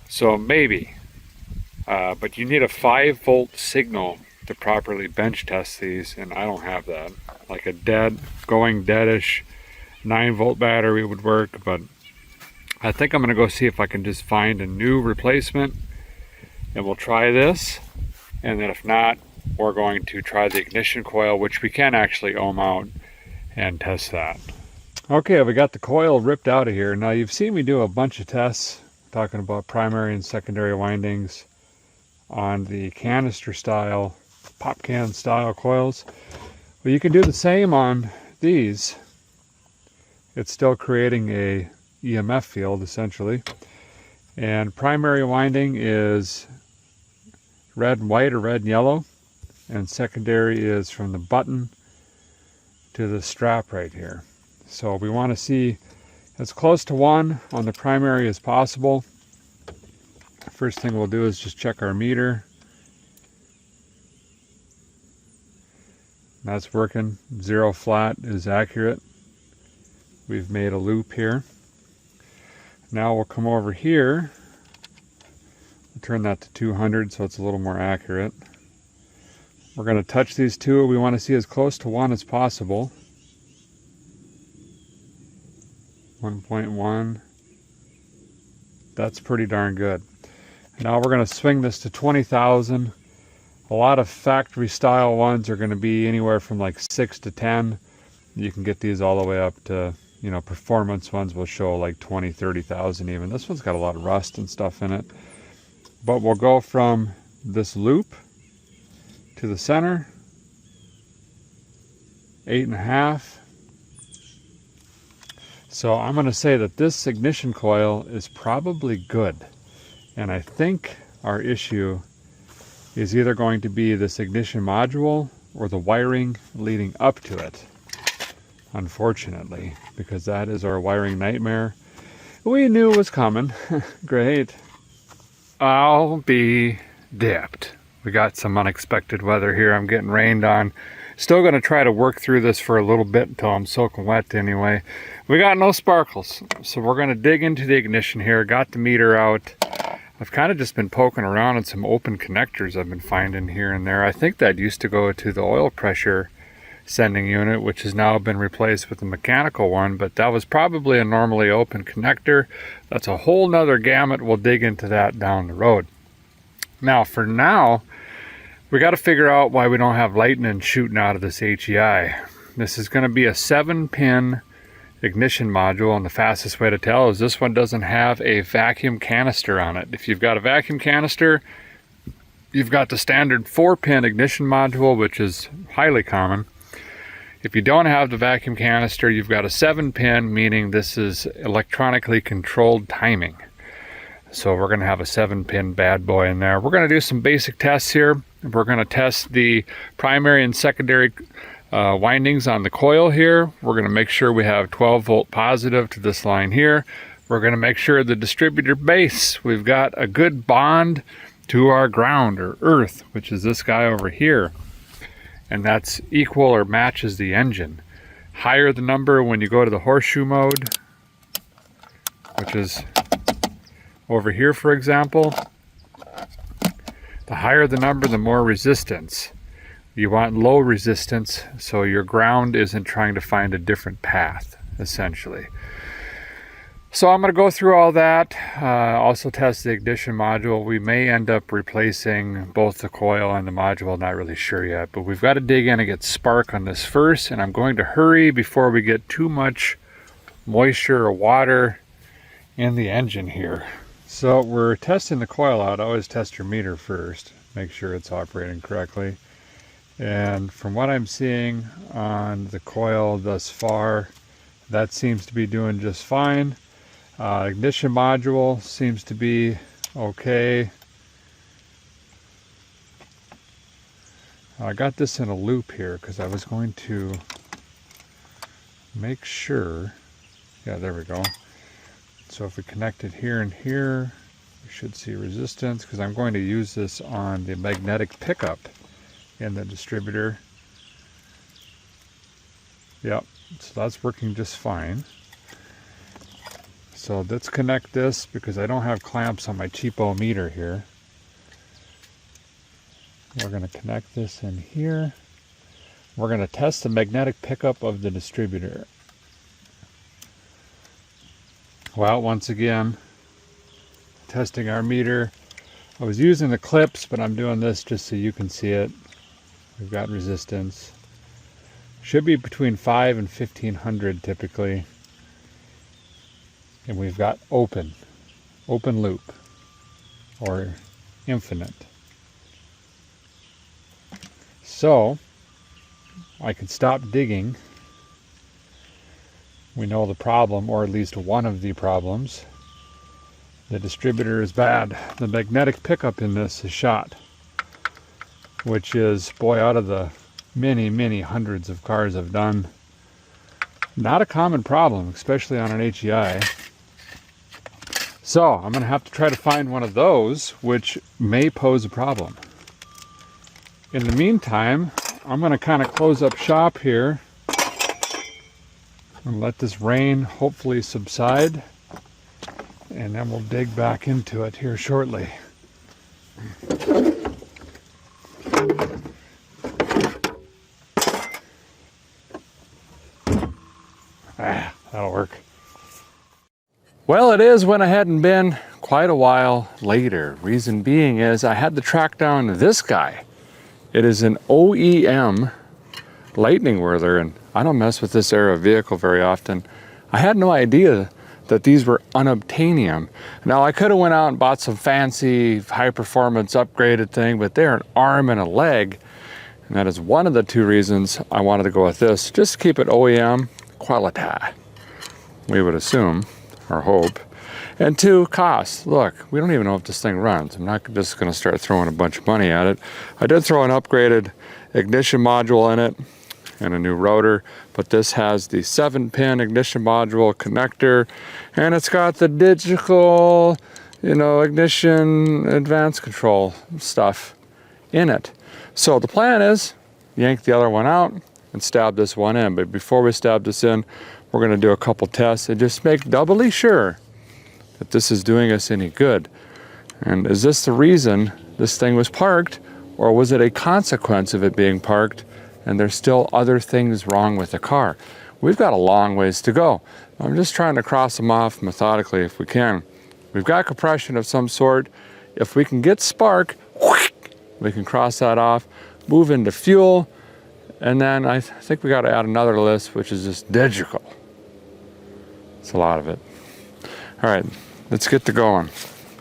So maybe, but you need a 5-volt signal to properly bench test these, and I don't have that. Like a going deadish 9-volt battery would work, but I think I'm gonna go see if I can just find a new replacement, and we'll try this. And then if not, we're going to try the ignition coil, which we can actually ohm out and test that. Okay, we got the coil ripped out of here. Now you've seen me do a bunch of tests talking about primary and secondary windings on the canister style, pop can style coils. Well, you can do the same on these. It's still creating a EMF field essentially. And primary winding is red and white or red and yellow. And secondary is from the button to the strap right here. So we want to see as close to 1 on the primary as possible. First thing we'll do is just check our meter. That's working. 0 flat is accurate. We've made a loop here. Now we'll come over here. We'll turn that to 200 so it's a little more accurate. We're going to touch these two. We want to see as close to 1 as possible. 1.1. That's pretty darn good. Now we're going to swing this to 20,000. A lot of factory style ones are going to be anywhere from like 6 to 10. You can get these all the way up to, you know, performance ones will show like 20, 30,000 even. This one's got a lot of rust and stuff in it. But we'll go from this loop to the center, 8.5. So I'm going to say that this ignition coil is probably good. And I think our issue is either going to be this ignition module or the wiring leading up to it. Unfortunately, because that is our wiring nightmare. We knew it was coming. Great. I'll be dipped. We got some unexpected weather here. I'm getting rained on. Still going to try to work through this for a little bit until I'm soaking wet anyway. We got no sparkles, so we're going to dig into the ignition here. Got the meter out. I've kind of just been poking around in some open connectors I've been finding here and there. I think that used to go to the oil pressure sending unit, which has now been replaced with a mechanical one, but that was probably a normally open connector. That's a whole nother gamut. We'll dig into that down the road. Now, for now, we got to figure out why we don't have lightning shooting out of this HEI. This is going to be a 7-pin ignition module, and the fastest way to tell is this one doesn't have a vacuum canister on it. If you've got a vacuum canister, you've got the standard 4-pin ignition module, which is highly common. If you don't have the vacuum canister, you've got a 7-pin, meaning this is electronically controlled timing. So we're going to have a 7-pin bad boy in there. We're going to do some basic tests here. We're going to test the primary and secondary windings on the coil here. We're going to make sure we have 12 volt positive to this line here. We're going to make sure the distributor base, we've got a good bond to our ground or earth, which is this guy over here. And that's equal or matches the engine. Higher the number when you go to the horseshoe mode, which is over here, for example. The higher the number, the more resistance. You want low resistance so your ground isn't trying to find a different path, essentially. So I'm going to go through all that, also test the ignition module. We may end up replacing both the coil and the module, not really sure yet, but we've got to dig in and get spark on this first, and I'm going to hurry before we get too much moisture or water in the engine here. So we're testing the coil out. Always test your meter first, make sure it's operating correctly. And from what I'm seeing on the coil thus far, that seems to be doing just fine. Ignition module seems to be okay. I got this in a loop here because I was going to make sure. Yeah, there we go. So if we connect it here and here, we should see resistance, because I'm going to use this on the magnetic pickup in the distributor. Yep, so that's working just fine. So let's connect this, because I don't have clamps on my cheapo meter here. We're going to connect this in here. We're going to test the magnetic pickup of the distributor. Well, once again, testing our meter. I was using the clips, but I'm doing this just so you can see it. We've got resistance. Should be between 5 and 1500 typically. And we've got open loop, or infinite. So I can stop digging. We know the problem, or at least one of the problems. The distributor is bad. The magnetic pickup in this is shot, which is, boy, out of the many hundreds of cars I've done, not a common problem, especially on an HEI. So I'm going to have to try to find one of those, which may pose a problem. In the meantime, I'm going to kind of close up shop here and let this rain hopefully subside, and then we'll dig back into it here shortly. That'll work. Well, it is went ahead and been quite a while later. Reason being is I had to track down this guy. It is an OEM Lightning Whirler, and I don't mess with this era of vehicle very often. I had no idea that these were unobtainium. Now, I could have went out and bought some fancy high-performance upgraded thing, but they're an arm and a leg, and that is one of the two reasons I wanted to go with this. Just to keep it OEM quality, we would assume, or hope. And two, cost. Look, we don't even know if this thing runs. I'm not just going to start throwing a bunch of money at it. I did throw an upgraded ignition module in it and a new rotor, but this has the 7-pin ignition module connector, and it's got the digital, ignition advanced control stuff in it. So the plan is yank the other one out and stab this one in. But before we stab this in, we're going to do a couple tests and just make doubly sure that this is doing us any good. And is this the reason this thing was parked, or was it a consequence of it being parked and there's still other things wrong with the car? We've got a long ways to go. I'm just trying to cross them off methodically if we can. We've got compression of some sort. If we can get spark, we can cross that off, move into fuel, and then I think we got to add another list, which is just digital. It's a lot of it. All right, let's get to going,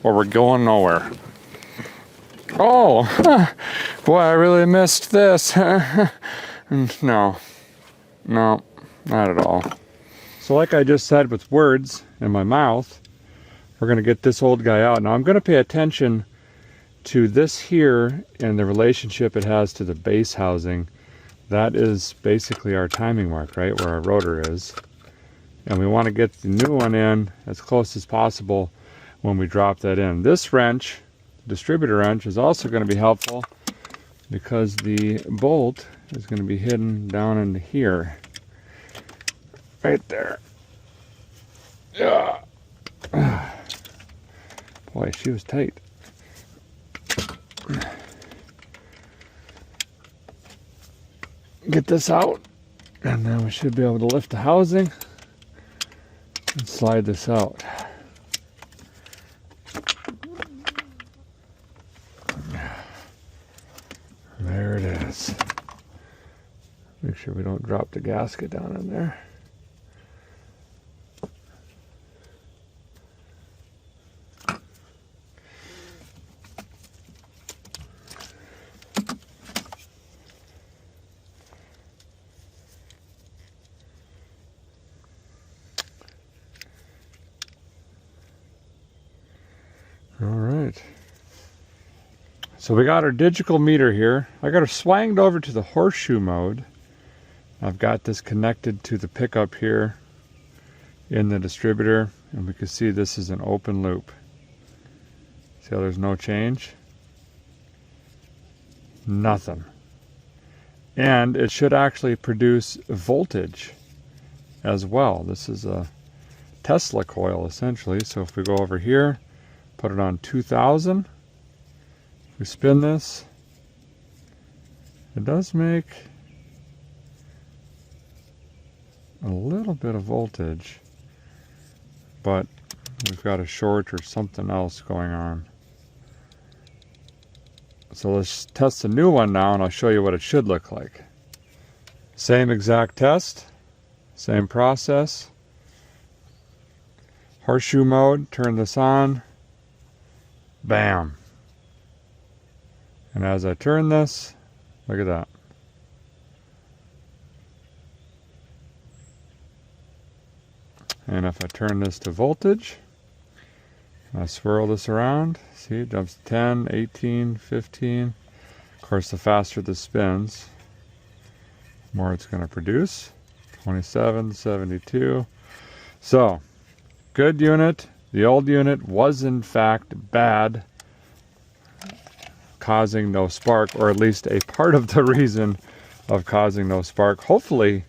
or we're going nowhere. Oh, boy, I really missed this. No, not at all. So like I just said, with words in my mouth, we're going to get this old guy out. Now I'm going to pay attention to this here and the relationship it has to the base housing. that is basically our timing mark, right, where our rotor is. And we want to get the new one in as close as possible when we drop that in. This wrench, distributor wrench, is also going to be helpful because the bolt is going to be hidden down into here. Right there. Yeah. Boy, she was tight. Get this out, and then we should be able to lift the housing and slide this out. There it is. Make sure we don't drop the gasket down in there. All right. So we got our digital meter here. I got her swanged over to the horseshoe mode. I've got this connected to the pickup here in the distributor, and we can see this is an open loop. See how there's no change? Nothing. And it should actually produce voltage as well. This is a Tesla coil essentially. So if we go over here, put it on 2000, we spin this, it does make a little bit of voltage, but we've got a short or something else going on. So let's test the new one now, and I'll show you what it should look like. Same exact test, same process. Horseshoe mode, turn this on, bam. And as I turn this, look at that. And if I turn this to voltage, I swirl this around, see it jumps to 10, 18, 15. Of course, the faster this spins, the more it's going to produce. 27, 72. So, good unit. The old unit was in fact bad, causing no spark, or at least a part of the reason of causing no spark. Hopefully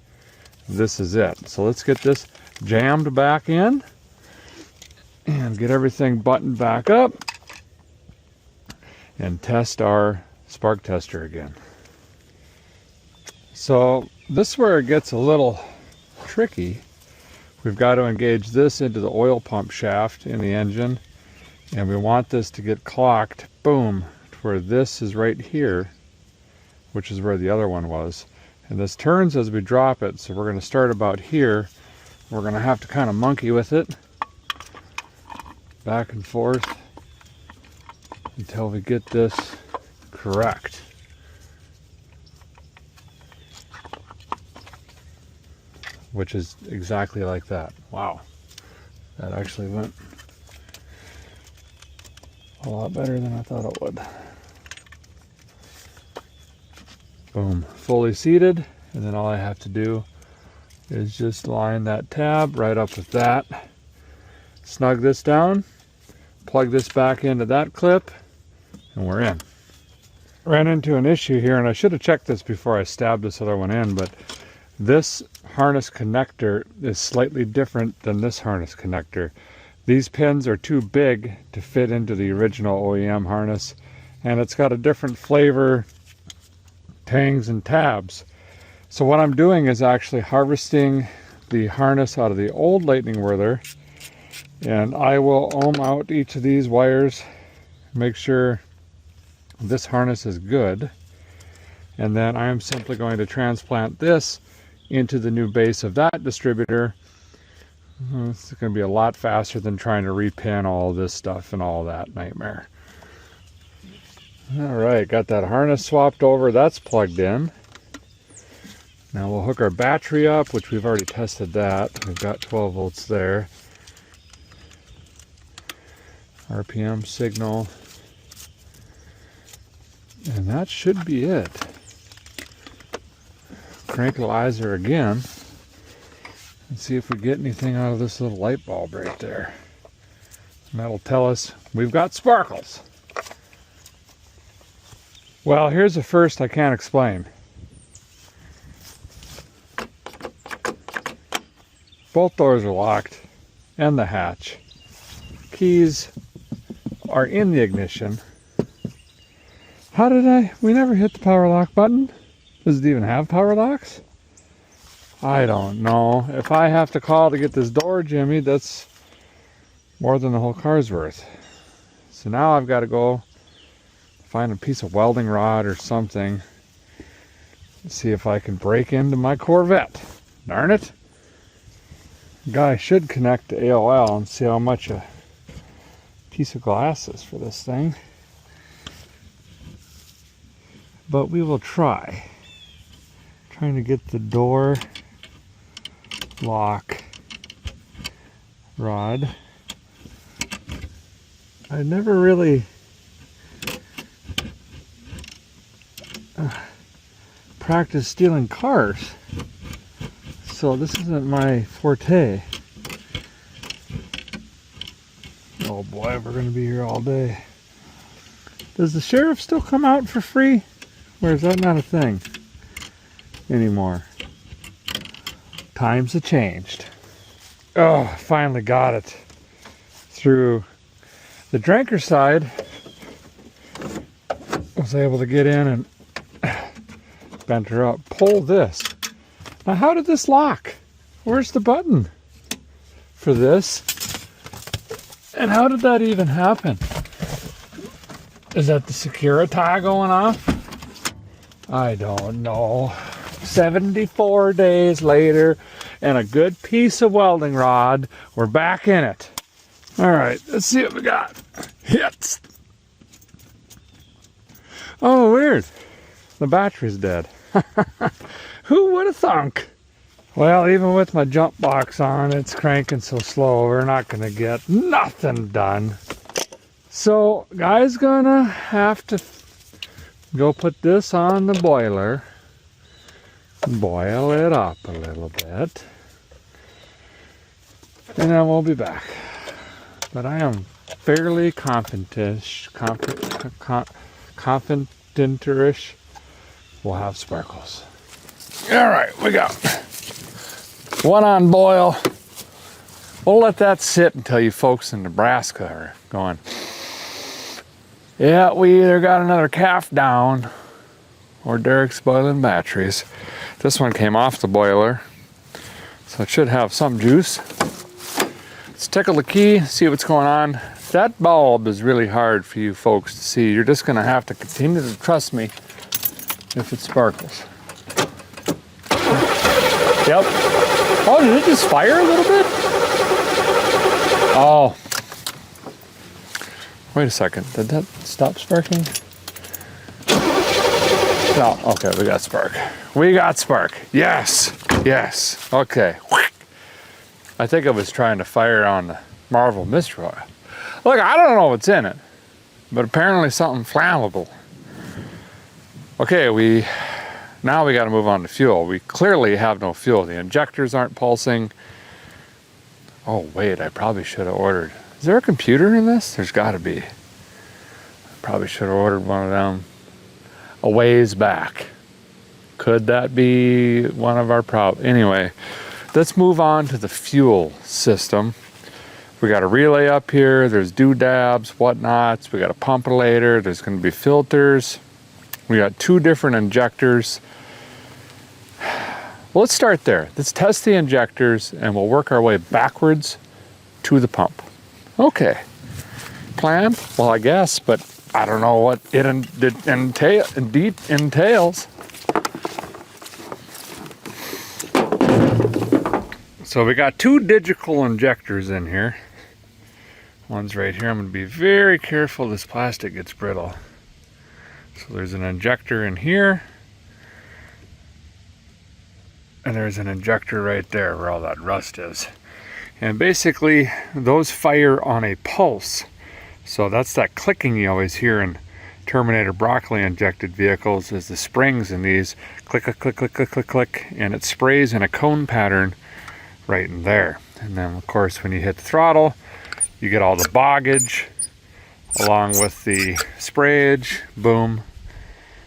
this is it. So let's get this jammed back in and get everything buttoned back up and test our spark tester again. So this is where it gets a little tricky. We've got to engage this into the oil pump shaft in the engine, and we want this to get clocked, boom, where this is right here, which is where the other one was. And this turns as we drop it, so we're going to start about here. We're going to have to kind of monkey with it back and forth until we get this correct. Which is exactly like that. Wow, that actually went a lot better than I thought it would. Boom, fully seated, and then all I have to do is just line that tab right up with that, snug this down, plug this back into that clip, and we're in. Ran into an issue here, and I should have checked this before I stabbed this other one in, but this harness connector is slightly different than this harness connector. These pins are too big to fit into the original OEM harness, and it's got a different flavor, tangs and tabs. So what I'm doing is actually harvesting the harness out of the old Lightning Whirler, and I will ohm out each of these wires, make sure this harness is good, and then I am simply going to transplant this into the new base of that distributor. It's going to be a lot faster than trying to repin all this stuff and all that nightmare. All right, got that harness swapped over. That's plugged in. Now we'll hook our battery up, which we've already tested that. We've got 12 volts there. RPM signal. And that should be it. tranquilizer again and see if we get anything out of this little light bulb right there. And that'll tell us we've got sparkles. Well, here's the first I can't explain. Both doors are locked and the hatch. Keys are in the ignition. How did we never hit the power lock button? Does it even have power locks? I don't know. If I have to call to get this door jimmy, that's more than the whole car's worth. So now I've got to go find a piece of welding rod or something and see if I can break into my Corvette. Darn it. The guy should connect to AOL and see how much a piece of glass is for this thing. But we will try. Trying to get the door lock rod. I never really practiced stealing cars, so this isn't my forte. Oh boy, we're going to be here all day. Does the sheriff still come out for free? Or is that not a thing anymore? Times have changed. Oh, finally got it through the drinker side. Was able to get in and bent her up. Pull this. Now, how did this lock? Where's the button for this? And how did that even happen? Is that the Security going off? I don't know. 74 days later and a good piece of welding rod. We're back in it. All right, let's see what we got. Hits. Oh, weird. The battery's dead. Who would have thunk? Well, even with my jump box on, it's cranking so slow, we're not going to get nothing done. So, guy's gonna have to go put this on the boiler, boil it up a little bit, and then we'll be back. But I am fairly confident-ish we'll have sparkles. All right, we got one on boil. We'll let that sit until you folks in Nebraska are going, yeah, we either got another calf down or Derek's boiling batteries. This one came off the boiler, so it should have some juice. Let's tickle the key, see what's going on. That bulb is really hard for you folks to see. You're just gonna have to continue to trust me if it sparkles. Yep. Oh, did it just fire a little bit? Oh. Wait a second, did that stop sparking? No, okay, we got spark. We got spark, yes, yes, okay. I think I was trying to fire on the Marvel Mystery Oil. Look, I don't know what's in it, but apparently something flammable. Okay, now we gotta move on to fuel. We clearly have no fuel. The injectors aren't pulsing. Oh wait, I probably should have ordered. Is there a computer in this? There's gotta be. I probably should have ordered one of them a ways back. Could that be one of our problems? Anyway, let's move on to the fuel system. We got a relay up here, there's doodads, whatnots, we got a pumpilator, there's gonna be filters. We got 2 different injectors. Well, let's start there. Let's test the injectors and we'll work our way backwards to the pump. Okay, plan? Well, I guess, but I don't know what it entails. So we got 2 digital injectors in here. One's right here. I'm going to be very careful this plastic gets brittle. So there's an injector in here. And there's an injector right there where all that rust is. And basically, those fire on a pulse. So that's that clicking you always hear in Terminator broccoli injected vehicles is the springs in these click, click, click, click, click, click, click, and it sprays in a cone pattern right in there. And then of course when you hit the throttle, you get all the boggage along with the sprayage, boom,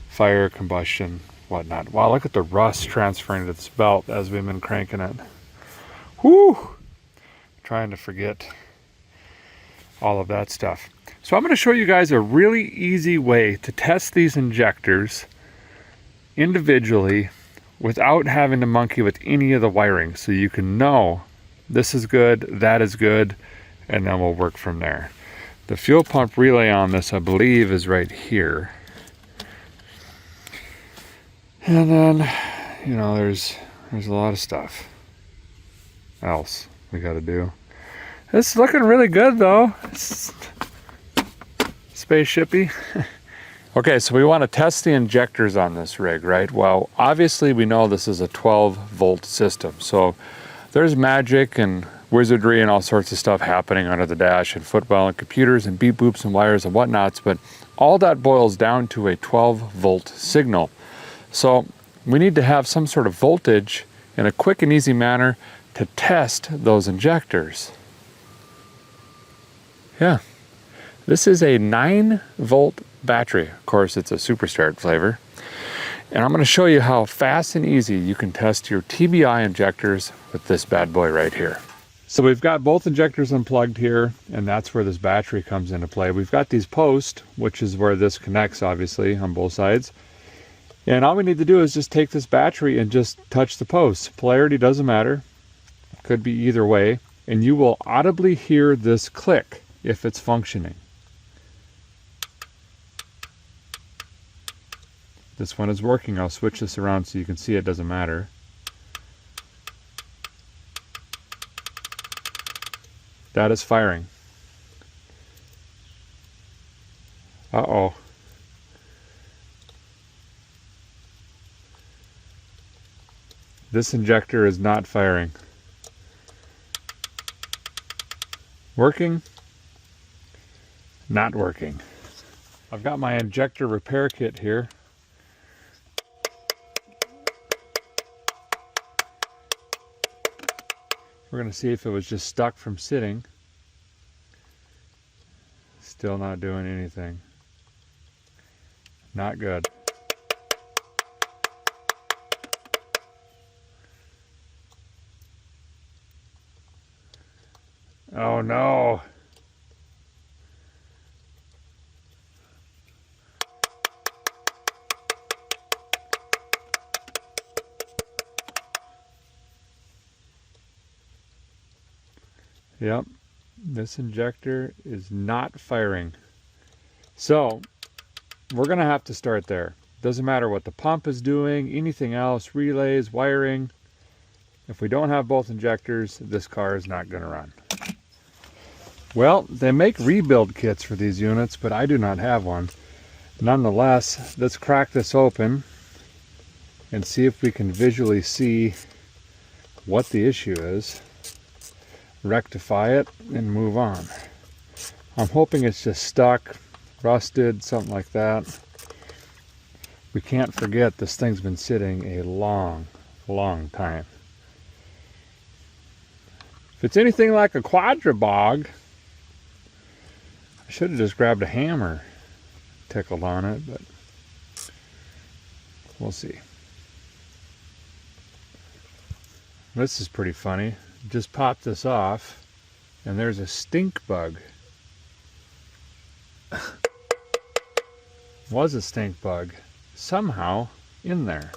fire, combustion, whatnot. Wow, look at the rust transferring to this belt as we've been cranking it. Whoo! Trying to forget all of that stuff. So I'm going to show you guys a really easy way to test these injectors individually without having to monkey with any of the wiring, so you can know this is good, that is good, and then we'll work from there. The fuel pump relay on this, I believe, is right here. And then, you know, there's a lot of stuff else we got to do. It's looking really good though. It's spaceshipy. Okay, so we want to test the injectors on this rig, right? Well, obviously we know this is a 12-volt system, so there's magic and wizardry and all sorts of stuff happening under the dash and footwell and computers and beep boops and wires and whatnots, but all that boils down to a 12-volt signal. So we need to have some sort of voltage in a quick and easy manner to test those injectors. Yeah, this is a 9-volt battery. Of course, it's a Superstart flavor. And I'm going to show you how fast and easy you can test your TBI injectors with this bad boy right here. So we've got both injectors unplugged here, and that's where this battery comes into play. We've got these posts, which is where this connects, obviously, on both sides. And all we need to do is just take this battery and just touch the posts. Polarity doesn't matter. Could be either way. And you will audibly hear this click if it's functioning. This one is working. I'll switch this around so you can see it doesn't matter. That is firing. Uh-oh. This injector is not firing. Working? Not working. I've got my injector repair kit here. We're going to see if it was just stuck from sitting. Still not doing anything. Not good. Oh no. Yep, this injector is not firing. So we're going to have to start there. Doesn't matter what the pump is doing, anything else, relays, wiring. If we don't have both injectors, this car is not going to run. Well, they make rebuild kits for these units, but I do not have one. Nonetheless, let's crack this open and see if we can visually see what the issue is. Rectify it and move on. I'm hoping it's just stuck, rusted, something like that. We can't forget this thing's been sitting a long time. If it's anything like a quadrabog, I should have just grabbed a hammer, tickled on it, but we'll see. This is pretty funny. Just pop this off and there's a stink bug. Was a stink bug somehow in there.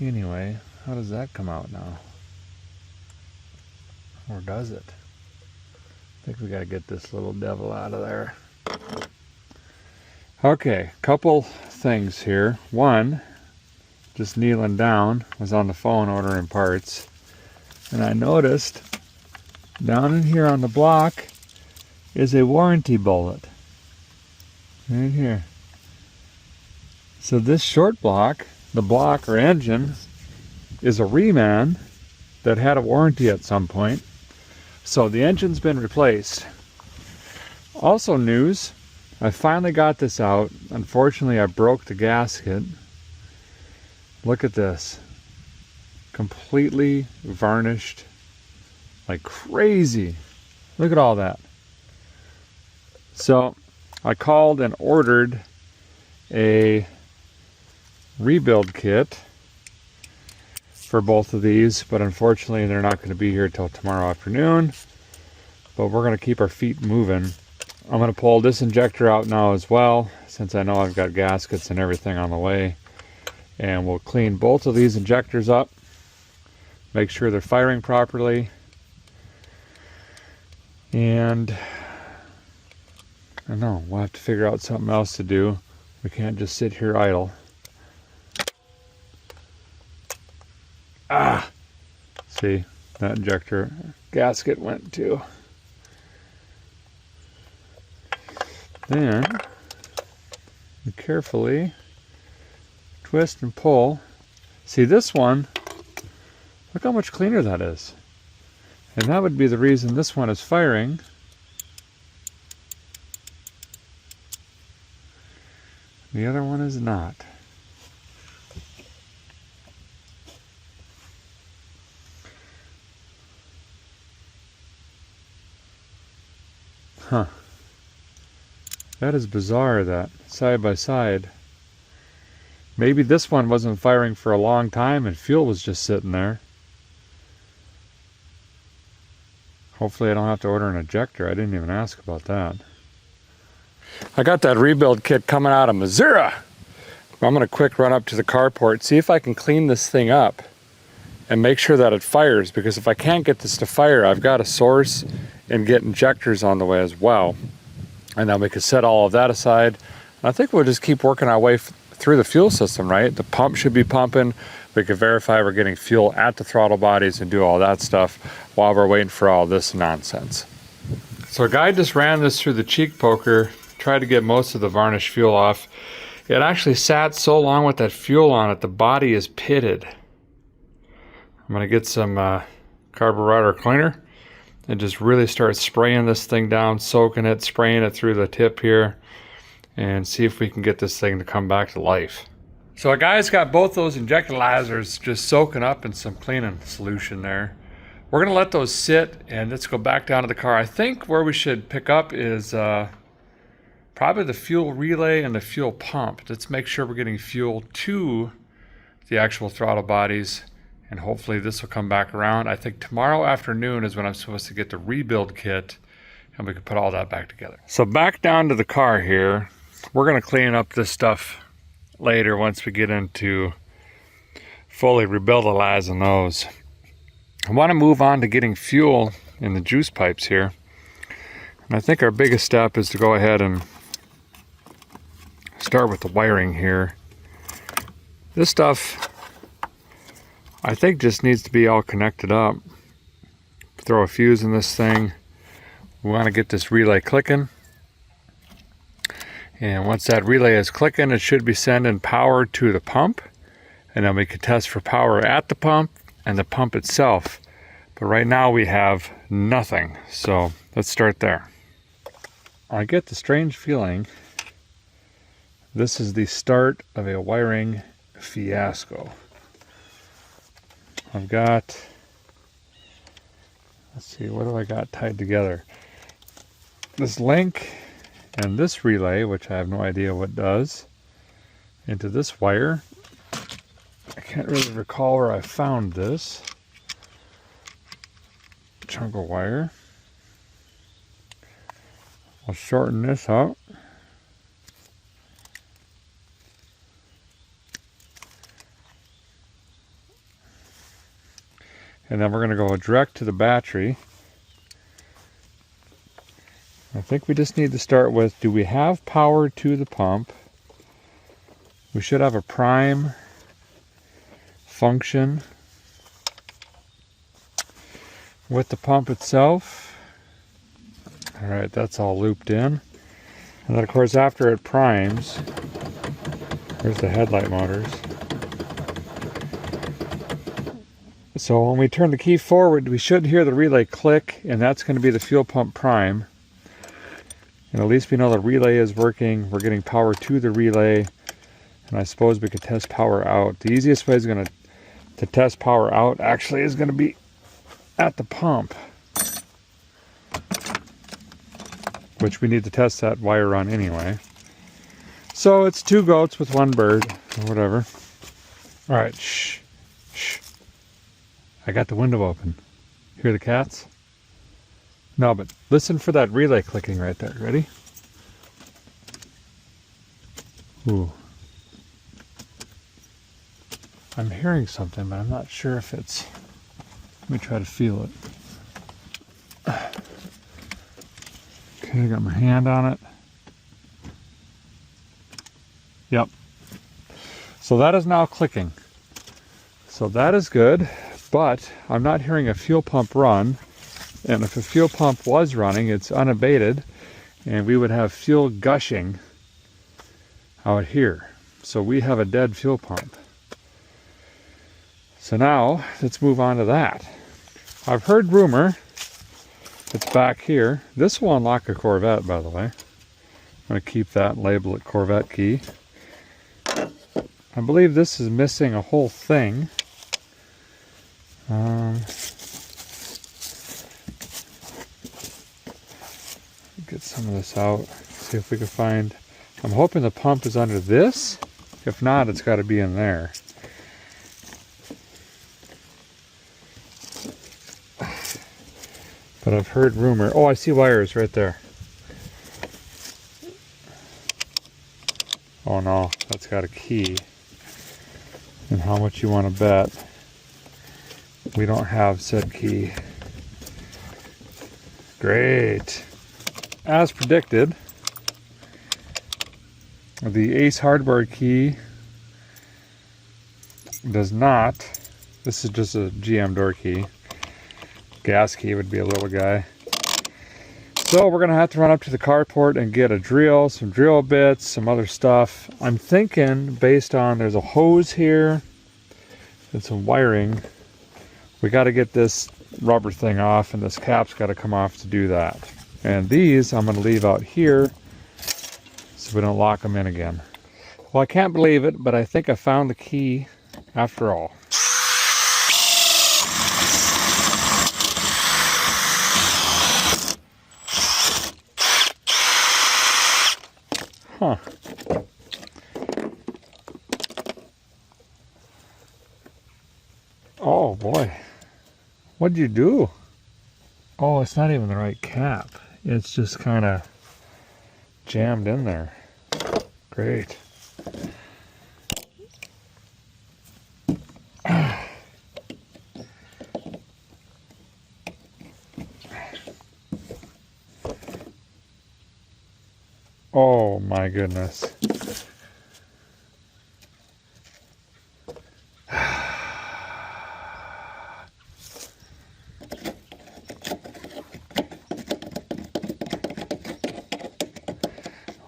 Anyway, how does that come out now? Or does it? I think we gotta get this little devil out of there. Okay, couple things here. One, just kneeling down, was on the phone ordering parts, and I noticed down in here on the block is a warranty bullet. Right here. So this short block, the block or engine, is a reman that had a warranty at some point. So the engine's been replaced. Also news, I finally got this out. Unfortunately, I broke the gasket. Look at this. Completely varnished like crazy. Look at all that. So I called and ordered a rebuild kit for both of these, but unfortunately they're not going to be here till tomorrow afternoon. But we're going to keep our feet moving. I'm going to pull this injector out now as well, since I know I've got gaskets and everything on the way. And we'll clean both of these injectors up, make sure they're firing properly. And I don't know, we'll have to figure out something else to do. We can't just sit here idle. Ah! See, that injector gasket went too. Then, you carefully twist and pull. See this one, look how much cleaner that is. And that would be the reason this one is firing. The other one is not. Huh. That is bizarre, that side by side. Maybe this one wasn't firing for a long time and fuel was just sitting there. Hopefully I don't have to order an ejector. I didn't even ask about that. I got that rebuild kit coming out of Missouri. I'm going to quick run up to the carport, see if I can clean this thing up and make sure that it fires, because if I can't get this to fire, I've got to source and get injectors on the way as well. And then we could set all of that aside. And I think we'll just keep working our way through the fuel system, right? The pump should be pumping. We can verify we're getting fuel at the throttle bodies and do all that stuff while we're waiting for all this nonsense. So a guy just ran this through the cheek poker, tried to get most of the varnish fuel off. It actually sat so long with that fuel on it, the body is pitted. I'm gonna get some carburetor cleaner and just really start spraying this thing down, soaking it, spraying it through the tip here, and see if we can get this thing to come back to life. So a guy's got both those injectolizers just soaking up in some cleaning solution there. We're gonna let those sit and let's go back down to the car. I think where we should pick up is probably the fuel relay and the fuel pump. Let's make sure we're getting fuel to the actual throttle bodies, and hopefully this will come back around. I think tomorrow afternoon is when I'm supposed to get the rebuild kit and we can put all that back together. So back down to the car here. We're gonna clean up this stuff later once we get into fully rebuildalizing those. I wanna move on to getting fuel in the juice pipes here. And I think our biggest step is to go ahead and start with the wiring here. This stuff, I think, just needs to be all connected up. Throw a fuse in this thing. We want to get this relay clicking. And once that relay is clicking, it should be sending power to the pump. And then we can test for power at the pump and the pump itself. But right now we have nothing. So let's start there. I get the strange feeling this is the start of a wiring fiasco. I've got, let's see, what do I got tied together? This link and this relay, which I have no idea what does, into this wire. I can't really recall where I found this chunk of wire. I'll shorten this up. And then we're going to go direct to the battery. I think we just need to start with, do we have power to the pump? We should have a prime function with the pump itself. All right, that's all looped in. And then of course after it primes, there's the headlight motors. So when we turn the key forward, we should hear the relay click, and that's going to be the fuel pump prime. And at least we know the relay is working. We're getting power to the relay. And I suppose we could test power out. The easiest way is to test power out actually is going to be at the pump. Which we need to test that wire run anyway. So it's 2 goats with 1 bird, or whatever. Alright, shh. Shh. I got the window open. Hear the cats? No, but listen for that relay clicking right there. Ready? Ooh. I'm hearing something, but I'm not sure if it's... Let me try to feel it. Okay, I got my hand on it. Yep. So that is now clicking. So that is good, but I'm not hearing a fuel pump run. And if a fuel pump was running, it's unabated, and we would have fuel gushing out here. So we have a dead fuel pump. So now, let's move on to that. I've heard rumor, it's back here. This will unlock a Corvette, by the way. I'm going to keep that and label it Corvette key. I believe this is missing a whole thing. Get some of this out, see if we can find... I'm hoping the pump is under this. If not, it's got to be in there. But I've heard rumor... Oh, I see wires right there. Oh no, that's got a key. And how much you want to bet we don't have said key. Great. As predicted, the Ace hardware key does not. This is just a GM door key. Gas key would be a little guy. So we're going to have to run up to the carport and get a drill, some drill bits, some other stuff. I'm thinking, based on there's a hose here and some wiring, we got to get this rubber thing off, and this cap's got to come off to do that. And these I'm going to leave out here so we don't lock them in again. Well, I can't believe it, but I think I found the key after all. Huh. Oh boy. What'd you do? Oh, it's not even the right cap. It's just kind of jammed in there. Great. Oh my goodness.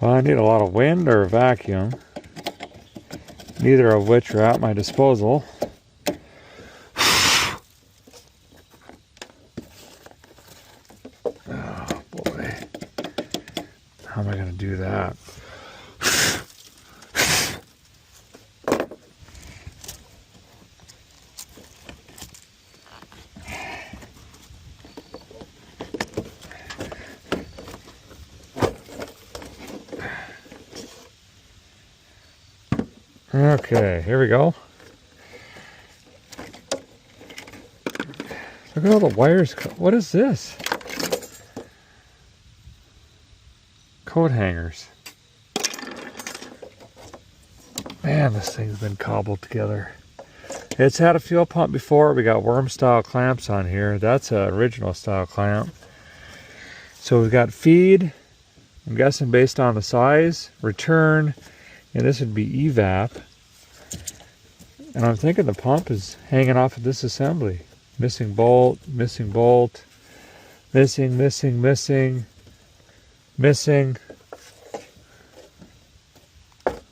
Well, I need a lot of wind or a vacuum, neither of which are at my disposal. Oh boy. How am I going to do that? Okay, here we go. Look at all the wires. What is this? Coat hangers. Man, this thing's been cobbled together. It's had a fuel pump before. We got worm style clamps on here. That's an original style clamp. So we've got feed, I'm guessing based on the size, return, and this would be evap. And I'm thinking the pump is hanging off of this assembly. Missing bolt, missing bolt, missing, missing, missing, missing.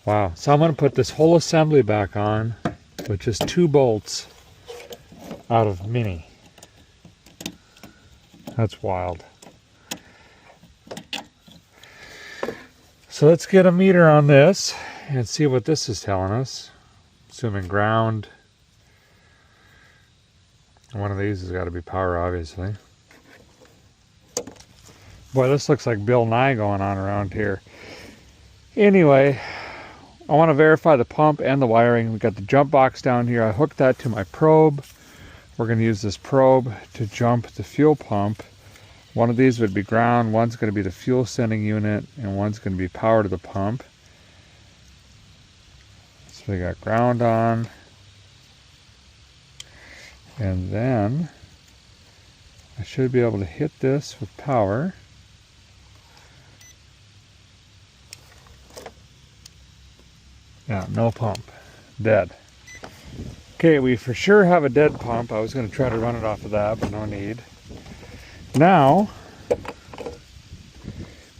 Wow. So I'm going to put this whole assembly back on with just 2 bolts out of Mini. So let's get a meter on this and see what this is telling us. Assuming ground. One of these has got to be power, obviously. Boy, this looks like Bill Nye going on around here. Anyway, I want to verify the pump and the wiring. We've got the jump box down here. I hooked that to my probe. We're going to use this probe to jump the fuel pump. One of these would be ground, one's going to be the fuel sending unit, and one's going to be power to the pump. So we got ground on. And then I should be able to hit this with power. Yeah, no pump. Dead. Okay, we for sure have a dead pump. I was going to try to run it off of that, but no need. Now,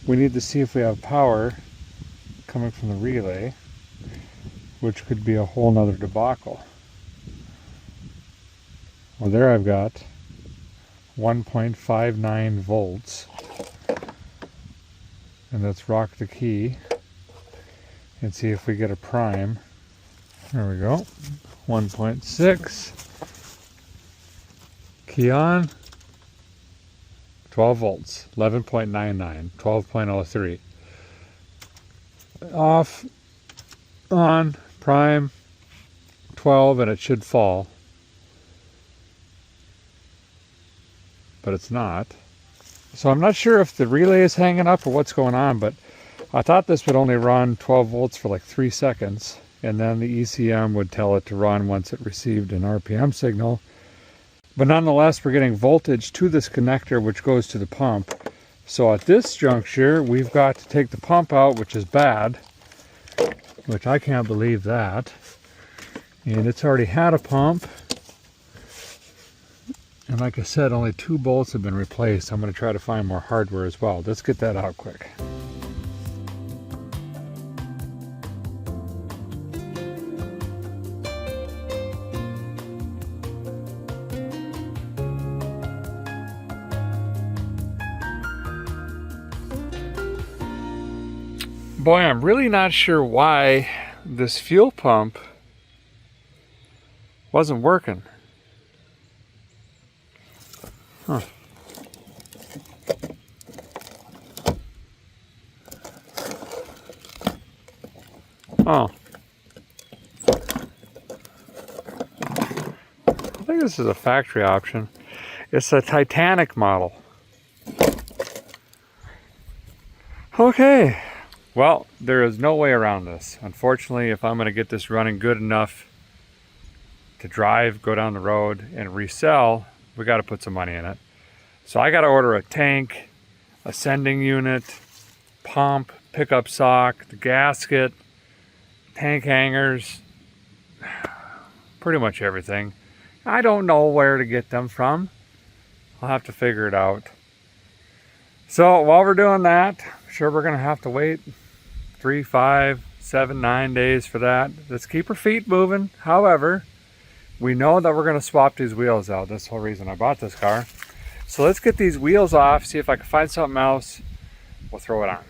we need to see if we have power coming from the relay, which could be a whole nother debacle. Well, there I've got 1.59 volts. And let's rock the key and see if we get a prime. There we go. 1.6. Key on. 12 volts. 11.99. 12.03. Off. On. Prime. 12, and it should fall. But it's not. So I'm not sure if the relay is hanging up or what's going on, but I thought this would only run 12 volts for like 3 seconds, and then the ECM would tell it to run once it received an RPM signal. But nonetheless, we're getting voltage to this connector, which goes to the pump. So at this juncture, we've got to take the pump out, which is bad, which I can't believe that. And it's already had a pump. And like I said, only 2 bolts have been replaced. I'm going to try to find more hardware as well. Let's get that out quick. Boy, I'm really not sure why this fuel pump wasn't working. Huh. Oh. I think this is a factory option. It's a Titanic model. Okay. Well, there is no way around this. Unfortunately, if I'm going to get this running good enough to drive, go down the road, and resell, we got to put some money in it. So I got to order a tank, a sending unit, pump, pickup sock, the gasket, tank hangers, pretty much everything. I don't know where to get them from. I'll have to figure it out. So while we're doing that, I'm sure we're going to have to wait 3, 5, 7, 9 days for that. Let's keep our feet moving. However, we know that we're going to swap these wheels out. That's the whole reason I bought this car. So let's get these wheels off, see if I can find something else. We'll throw it on.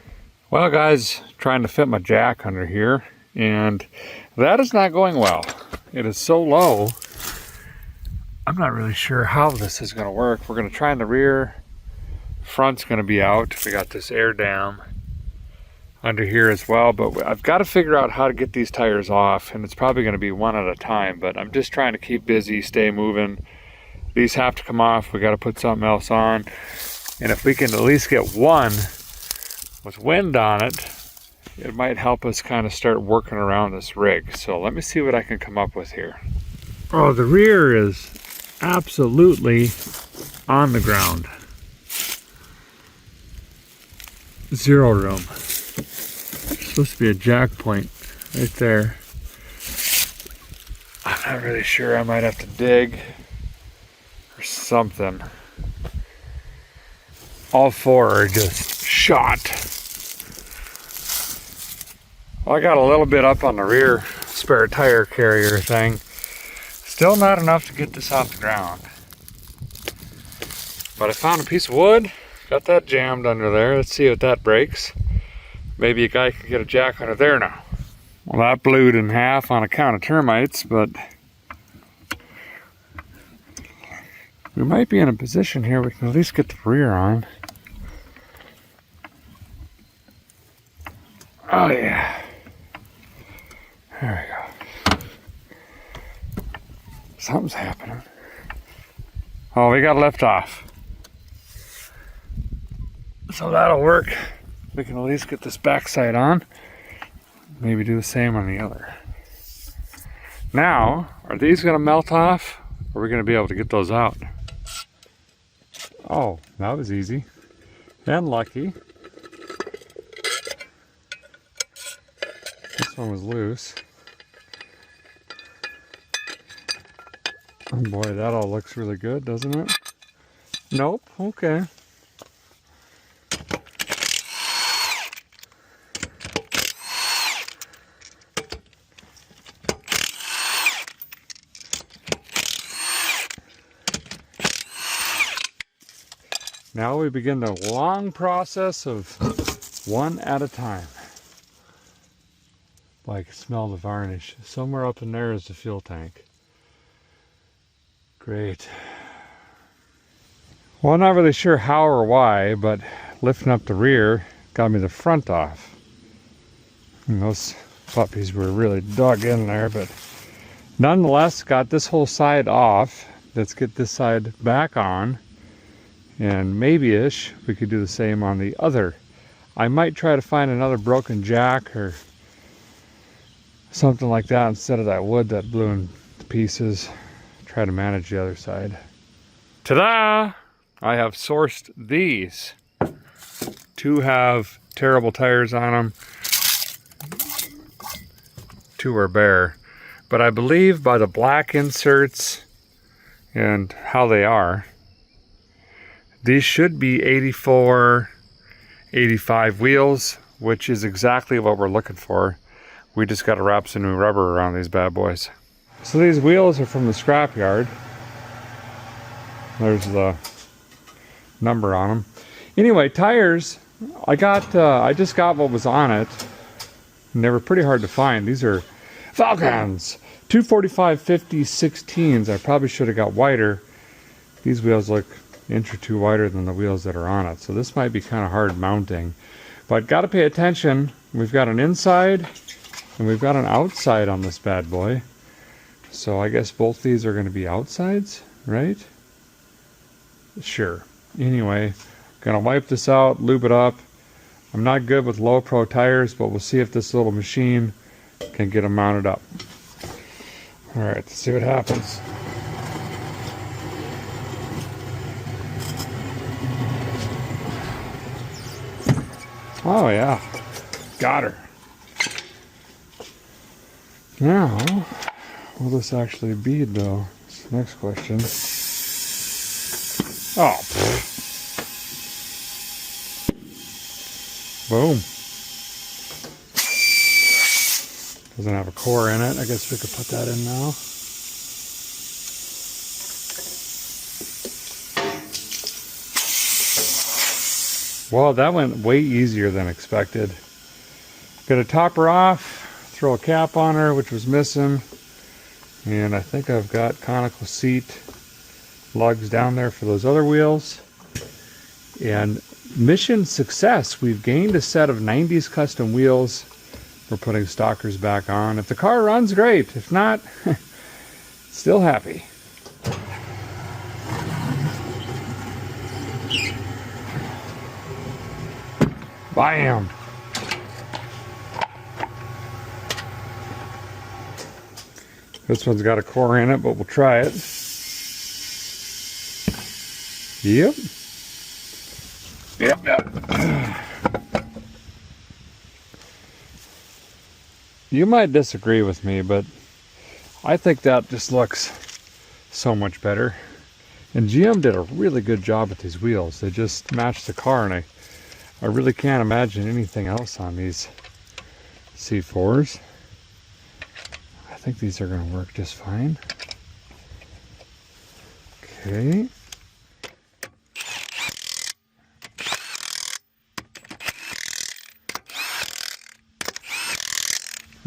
Well, guys, trying to fit my jack under here, and that is not going well. It is so low. I'm not really sure how this is going to work. We're going to try in the rear. Front's going to be out. We got this air dam under here as well, but I've got to figure out how to get these tires off, and it's probably going to be one at a time, but I'm just trying to keep busy, stay moving. These have to come off. We got to put something else on, and if we can at least get one with wind on it, it might help us kind of start working around this rig. So let me see what I can come up with here. Oh, the rear is absolutely on the ground. Zero room. Supposed to be a jack point right there. I'm not really sure. I might have to dig or something. All 4 are just shot. Well, I got a little bit up on the rear spare tire carrier thing. Still not enough to get this off the ground. But I found a piece of wood. Got that jammed under there. Let's see if that breaks. Maybe a guy could get a jack under there now. Well, that blew it in half on account of termites, but we might be in a position here we can at least get the rear on. Oh yeah. There we go. Something's happening. Oh, we got lift off. So that'll work. We can at least get this backside on. Maybe do the same on the other. Now, are these going to melt off? Or are we going to be able to get those out? Oh, that was easy. And lucky. This one was loose. Oh boy, that all looks really good, doesn't it? Nope, okay. Now we begin the long process of one at a time. Boy, I can smell the varnish. Somewhere up in there is the fuel tank. Great. Well, I'm not really sure how or why, but lifting up the rear got me the front off. And those puppies were really dug in there, but nonetheless got this whole side off. Let's get this side back on, and maybe-ish we could do the same on the other. I might try to find another broken jack or something like that instead of that wood that blew in pieces. Try to manage the other side. Ta-da! I have sourced these. Two have terrible tires on them. Two are bare. But I believe by the black inserts and how they are, these should be 84, 85 wheels, which is exactly what we're looking for. We just got to wrap some new rubber around these bad boys. So these wheels are from the scrapyard. There's the number on them. Anyway, tires, I just got what was on it, and they were pretty hard to find. These are Falcons 245/50 16s. I probably should have got wider. These wheels look an inch or two wider than the wheels that are on it, so this might be kind of hard mounting. But got to pay attention. We've got an inside and we've got an outside on this bad boy. So I guess both these are going to be outsides, right? Sure. Anyway, gonna wipe this out, lube it up. I'm not good with low pro tires, but we'll see if this little machine can get them mounted up. All right, let's see what happens. Oh yeah, got her. Now, will this actually bead though? That's the next question. Oh, boom. Doesn't have a core in it. I guess we could put that in now. Well, that went way easier than expected. Got to top her off, throw a cap on her, which was missing. And I think I've got conical seat lugs down there for those other wheels. And mission success. We've gained a set of 90s custom wheels. We're putting stalkers back on. If the car runs, great. If not, still happy. Bam! This one's got a core in it, but we'll try it. Yep. Yep. You might disagree with me, but I think that just looks so much better. And GM did a really good job with these wheels. They just matched the car, and I really can't imagine anything else on these C4s. I think these are going to work just fine. Okay.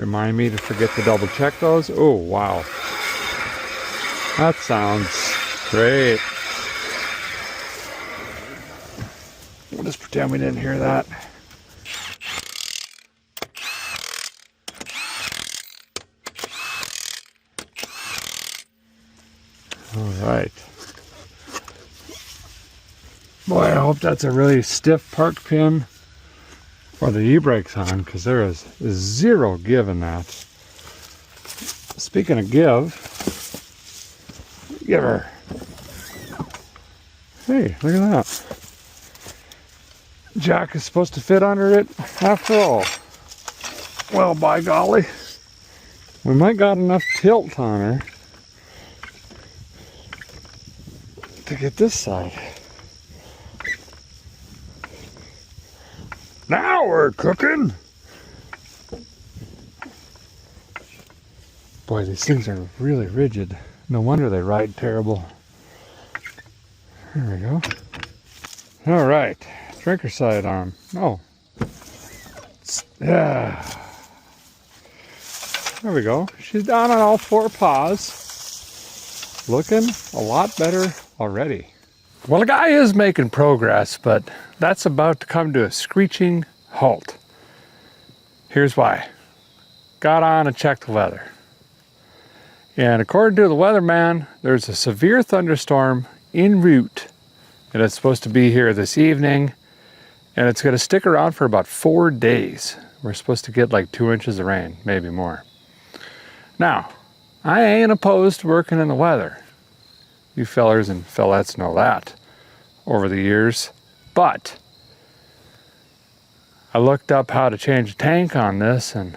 Remind me to forget to double check those. Oh, wow. That sounds great. We'll just pretend we didn't hear that. All right. Boy, I hope that's a really stiff park pin for the e-brakes on, because there is zero give in that. Speaking of give her. Hey, look at that. Jack is supposed to fit under it after all. Well, by golly, we might got enough tilt on her to get this side. Now we're cooking. Boy, these things are really rigid. No wonder they ride terrible. There we go. All right, drinker side on. Oh, yeah. There we go. She's down on all four paws. Looking a lot better already. Well, the guy is making progress, but that's about to come to a screeching halt. Here's why. Got on and checked the weather. And according to the weatherman, there's a severe thunderstorm en route. And it's supposed to be here this evening. And it's going to stick around for about 4 days. We're supposed to get like 2 inches of rain, maybe more. Now, I ain't opposed to working in the weather. You fellers and fellettes know that over the years. But I looked up how to change a tank on this, and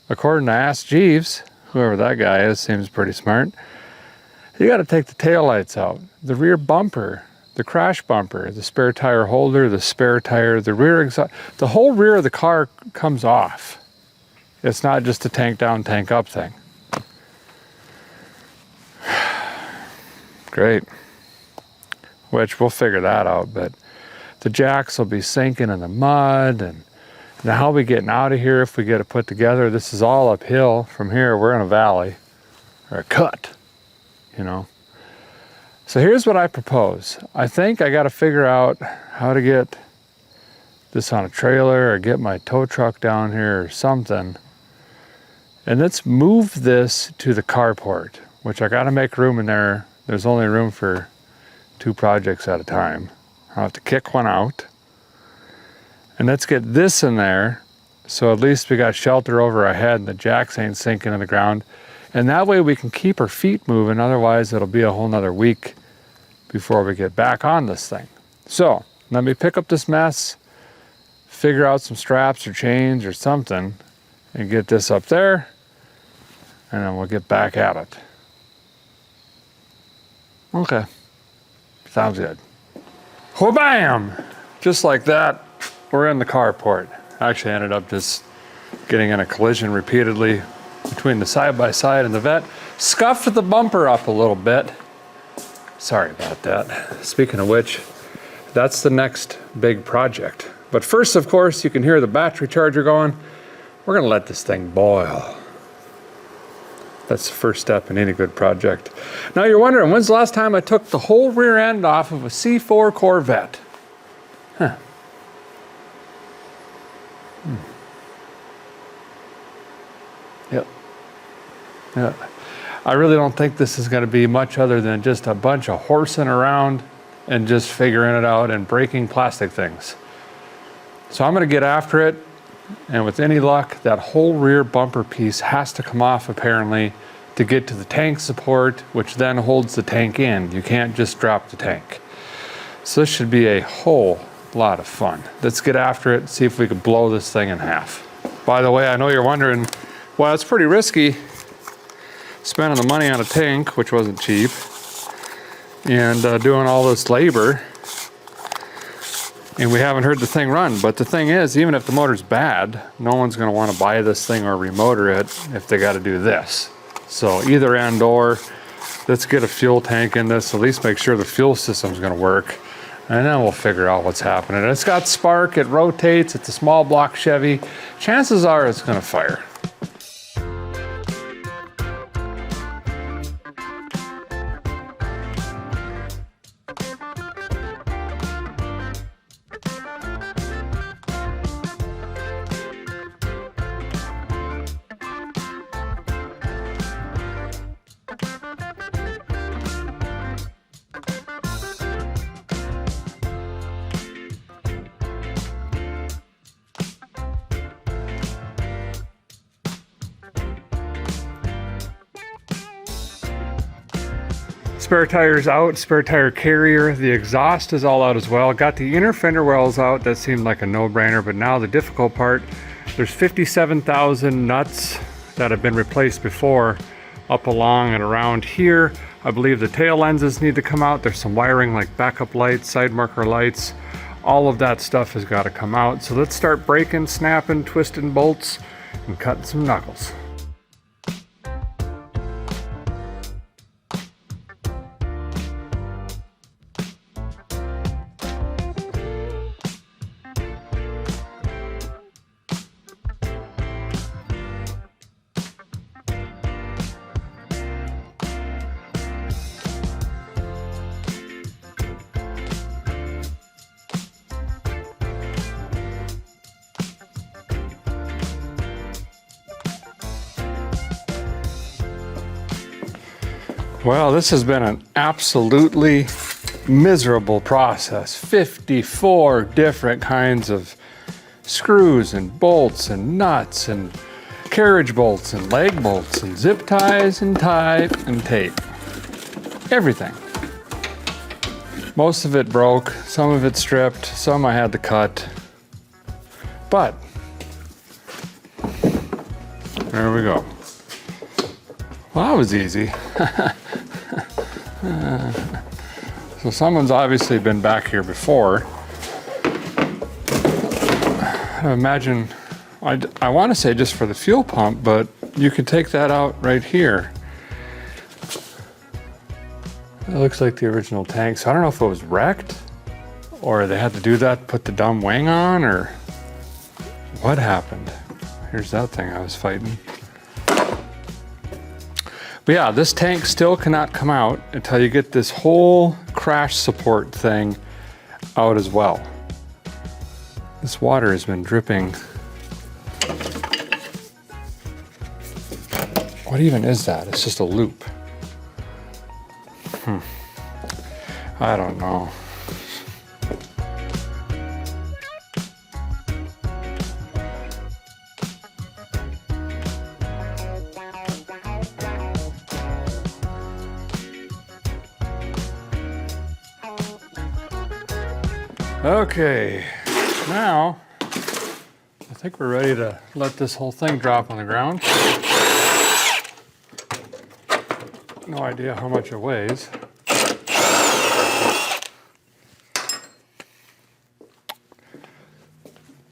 according to Ask Jeeves, whoever that guy is, seems pretty smart, you got to take the taillights out, the rear bumper, the crash bumper, the spare tire holder, the spare tire, the rear exhaust, the whole rear of the car comes off. It's not just a tank down, tank up thing. Great. Which we'll figure that out, but the jacks will be sinking in the mud, and now how are we getting out of here if we get it put together? This is all uphill. From here, we're in a valley, or a cut, you know. So here's what I propose. I think I got to figure out how to get this on a trailer or get my tow truck down here or something. And let's move this to the carport, which I got to make room in there. There's only room for 2 projects at a time. I'll have to kick one out. And let's get this in there, so at least we got shelter over our head and the jacks ain't sinking in the ground. And that way we can keep our feet moving, otherwise it'll be a whole nother week before we get back on this thing. So, let me pick up this mess, figure out some straps or chains or something, and get this up there, and then we'll get back at it. Okay, sounds good. Wha-bam! Just like that, we're in the carport. I actually ended up just getting in a collision repeatedly between the side-by-side and the vet. Scuffed the bumper up a little bit. Sorry about that. Speaking of which, that's the next big project. But first, of course, you can hear the battery charger going. We're gonna let this thing boil. That's the first step in any good project. Now you're wondering, when's the last time I took the whole rear end off of a C4 Corvette? Huh. Yep. Yeah. I really don't think this is going to be much other than just a bunch of horsing around and just figuring it out and breaking plastic things. So I'm going to get after it, and with any luck, that whole rear bumper piece has to come off apparently to get to the tank support, which then holds the tank in. You can't just drop the tank. So this should be a whole lot of fun. Let's get after it, see if we can blow this thing in half. By the way, I know you're wondering, well, it's pretty risky spending the money on a tank, which wasn't cheap, and doing all this labor, and we haven't heard the thing run. But the thing is, even if the motor's bad, no one's going to want to buy this thing or remotor it if they got to do this. So either and or, let's get a fuel tank in this, at least make sure the fuel system's going to work, and then we'll figure out what's happening. It's got spark, it rotates, it's a small block Chevy. Chances are it's going to fire. Spare tire's out, spare tire carrier. The exhaust is all out as well. Got the inner fender wells out. That seemed like a no-brainer, but now the difficult part, there's 57,000 nuts that have been replaced before up along and around here. I believe the tail lenses need to come out. There's some wiring like backup lights, side marker lights. All of that stuff has got to come out. So let's start breaking, snapping, twisting bolts, and cutting some knuckles. Well, this has been an absolutely miserable process. 54 different kinds of screws and bolts and nuts and carriage bolts and leg bolts and zip ties and tie and tape. Everything. Most of it broke, some of it stripped, some I had to cut. But there we go. Well, that was easy. So someone's obviously been back here before. I imagine, I want to say just for the fuel pump, but you could take that out right here. It looks like the original tank. So I don't know if it was wrecked or they had to do that, put the dumb wing on, or what happened. Here's that thing I was fighting. But yeah, this tank still cannot come out until you get this whole crash support thing out as well. This water has been dripping. What even is that? It's just a loop. I don't know. Okay, now I think we're ready to let this whole thing drop on the ground. No idea how much it weighs.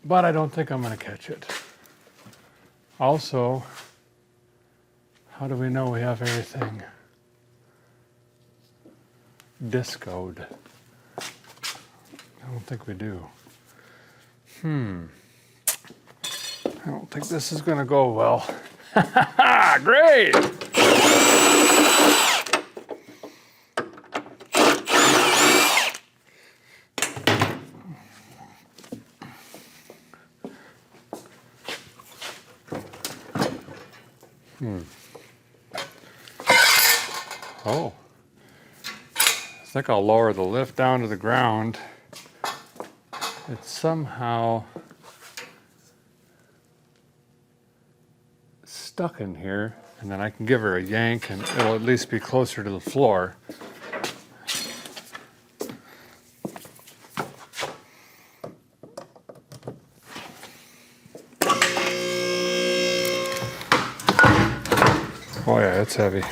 But I don't think I'm going to catch it. Also, how do we know we have everything discoed? I don't think we do. I don't think this is gonna go well. Great! Oh. I think I'll lower the lift down to the ground. It's somehow stuck in here, and then I can give her a yank and it'll at least be closer to the floor. Oh yeah, it's heavy.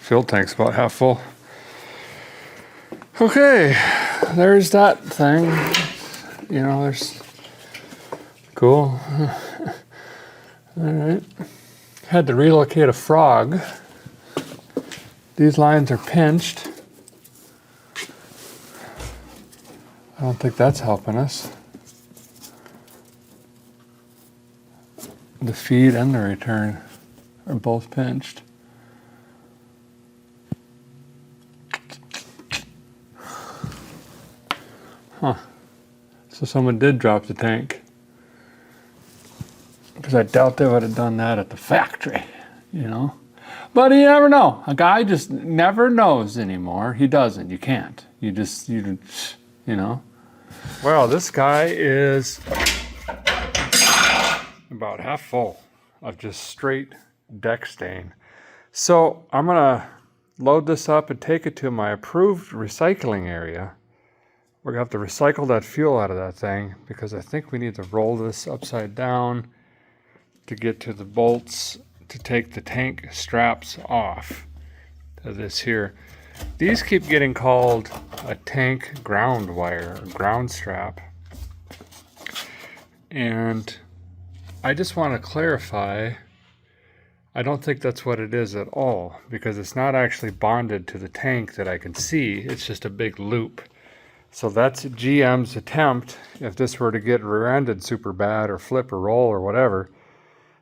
Fuel tank's about half full. Okay, there's that thing. You know, there's cool. All right. Had to relocate a frog. These lines are pinched. I don't think that's helping us. The feed and the return are both pinched. Huh. So someone did drop the tank. Because I doubt they would have done that at the factory, you know? But you never know. A guy just never knows anymore. He doesn't. You can't. You know? Well, this guy is about half full of just straight deck stain. So I'm gonna load this up and take it to my approved recycling area. We're gonna have to recycle that fuel out of that thing because I think we need to roll this upside down to get to the bolts to take the tank straps off of this here. These keep getting called a tank ground wire, or ground strap. And I just want to clarify, I don't think that's what it is at all, because it's not actually bonded to the tank that I can see. It's just a big loop. So that's GM's attempt, if this were to get rear-ended super bad or flip or roll or whatever.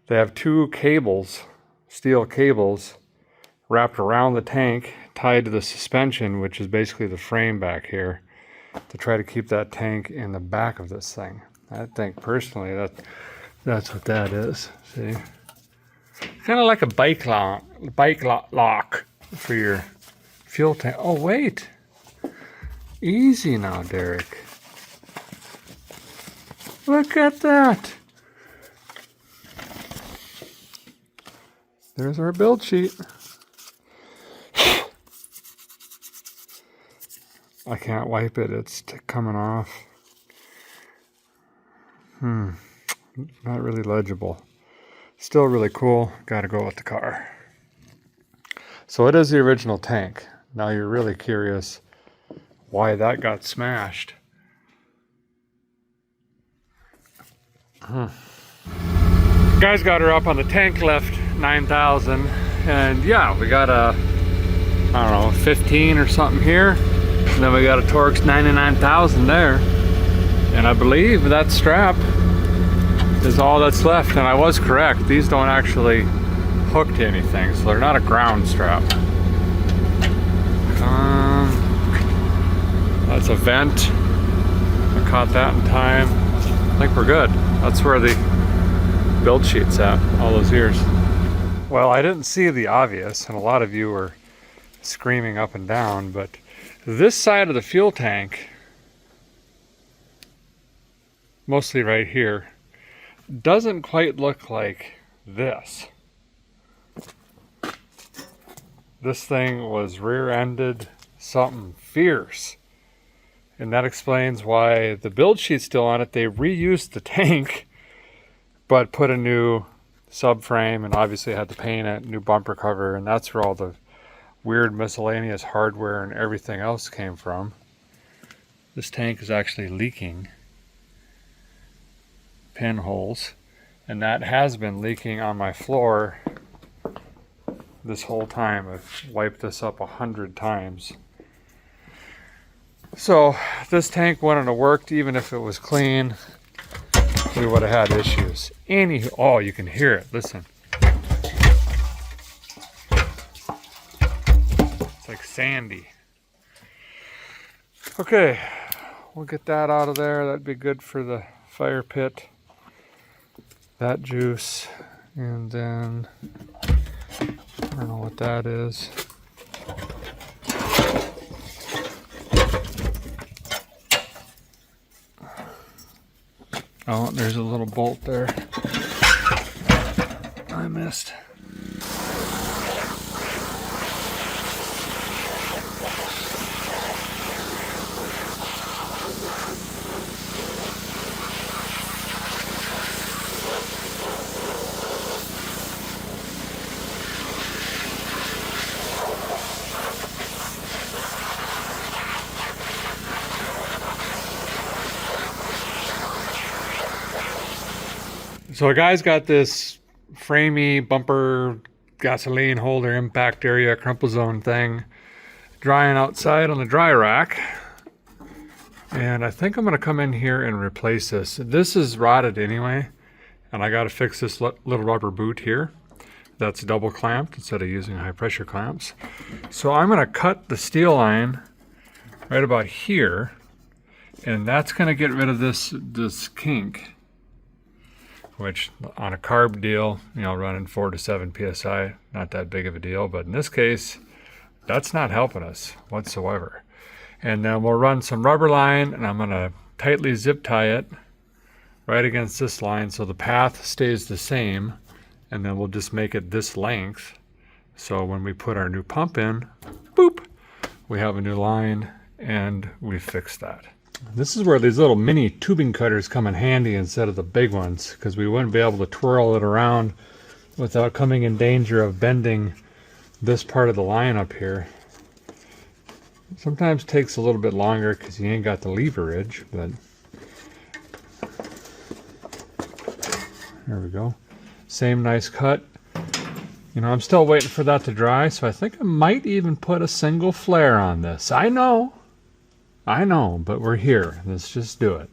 They have two cables, steel cables, wrapped around the tank, tied to the suspension, which is basically the frame back here, to try to keep that tank in the back of this thing. I think personally that's what that is. See, kind of like a bike lock for your fuel tank. Oh wait, easy now, Derek. Look at that. There's our build sheet. I can't wipe it, it's coming off. Not really legible. Still really cool, gotta go with the car. So it is the original tank. Now you're really curious why that got smashed. Guys got her up on the tank lift 9,000, and yeah, we got a, I don't know, 15 or something here. And then we got a Torx 99,000 there. And I believe that strap is all that's left. And I was correct. These don't actually hook to anything. So they're not a ground strap. That's a vent. I caught that in time. I think we're good. That's where the build sheet's at all those years. Well, I didn't see the obvious. And a lot of you were screaming up and down. But this side of the fuel tank, mostly right here, doesn't quite look like this. This thing was rear-ended something fierce. And that explains why the build sheet's still on it. They reused the tank, but put a new subframe and obviously had to paint it, new bumper cover, and that's where all the weird miscellaneous hardware and everything else came from. This tank is actually leaking pinholes, and that has been leaking on my floor this whole time. I've wiped this up 100 times. So this tank wouldn't have worked even if it was clean. We would have had issues. Oh, you can hear it, listen. Like sandy. Okay, we'll get that out of there. That'd be good for the fire pit. That juice, and then I don't know what that is. Oh, there's a little bolt there I missed. So a guy's got this framey bumper gasoline holder impact area crumple zone thing drying outside on the dry rack. And I think I'm going to come in here and replace this. This is rotted anyway, and I got to fix this little rubber boot here. That's double clamped instead of using high pressure clamps. So I'm going to cut the steel line right about here, and that's going to get rid of this kink, which on a carb deal, you know, running 4 to 7 psi, not that big of a deal. But in this case, that's not helping us whatsoever. And then we'll run some rubber line, and I'm going to tightly zip tie it right against this line so the path stays the same, and then we'll just make it this length. So when we put our new pump in, boop, we have a new line and we fix that. This is where these little mini tubing cutters come in handy instead of the big ones, because we wouldn't be able to twirl it around without coming in danger of bending this part of the line up here. Sometimes takes a little bit longer because you ain't got the leverage, but there we go. Same nice cut. You know, I'm still waiting for that to dry, so I think I might even put a single flare on this. I know, but we're here. Let's just do it.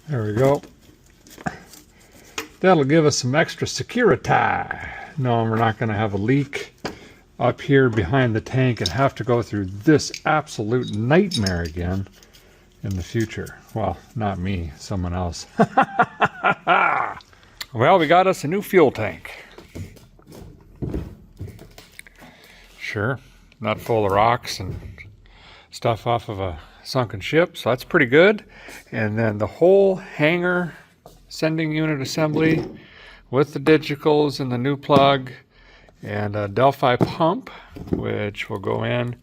There we go. That'll give us some extra security. No, we're not going to have a leak up here behind the tank and have to go through this absolute nightmare again in the future. Well, not me, someone else. Well, we got us a new fuel tank. Sure, not full of rocks and stuff off of a sunken ship, so that's pretty good. And then the whole hanger sending unit assembly with the digicals and the new plug and a Delphi pump, which will go in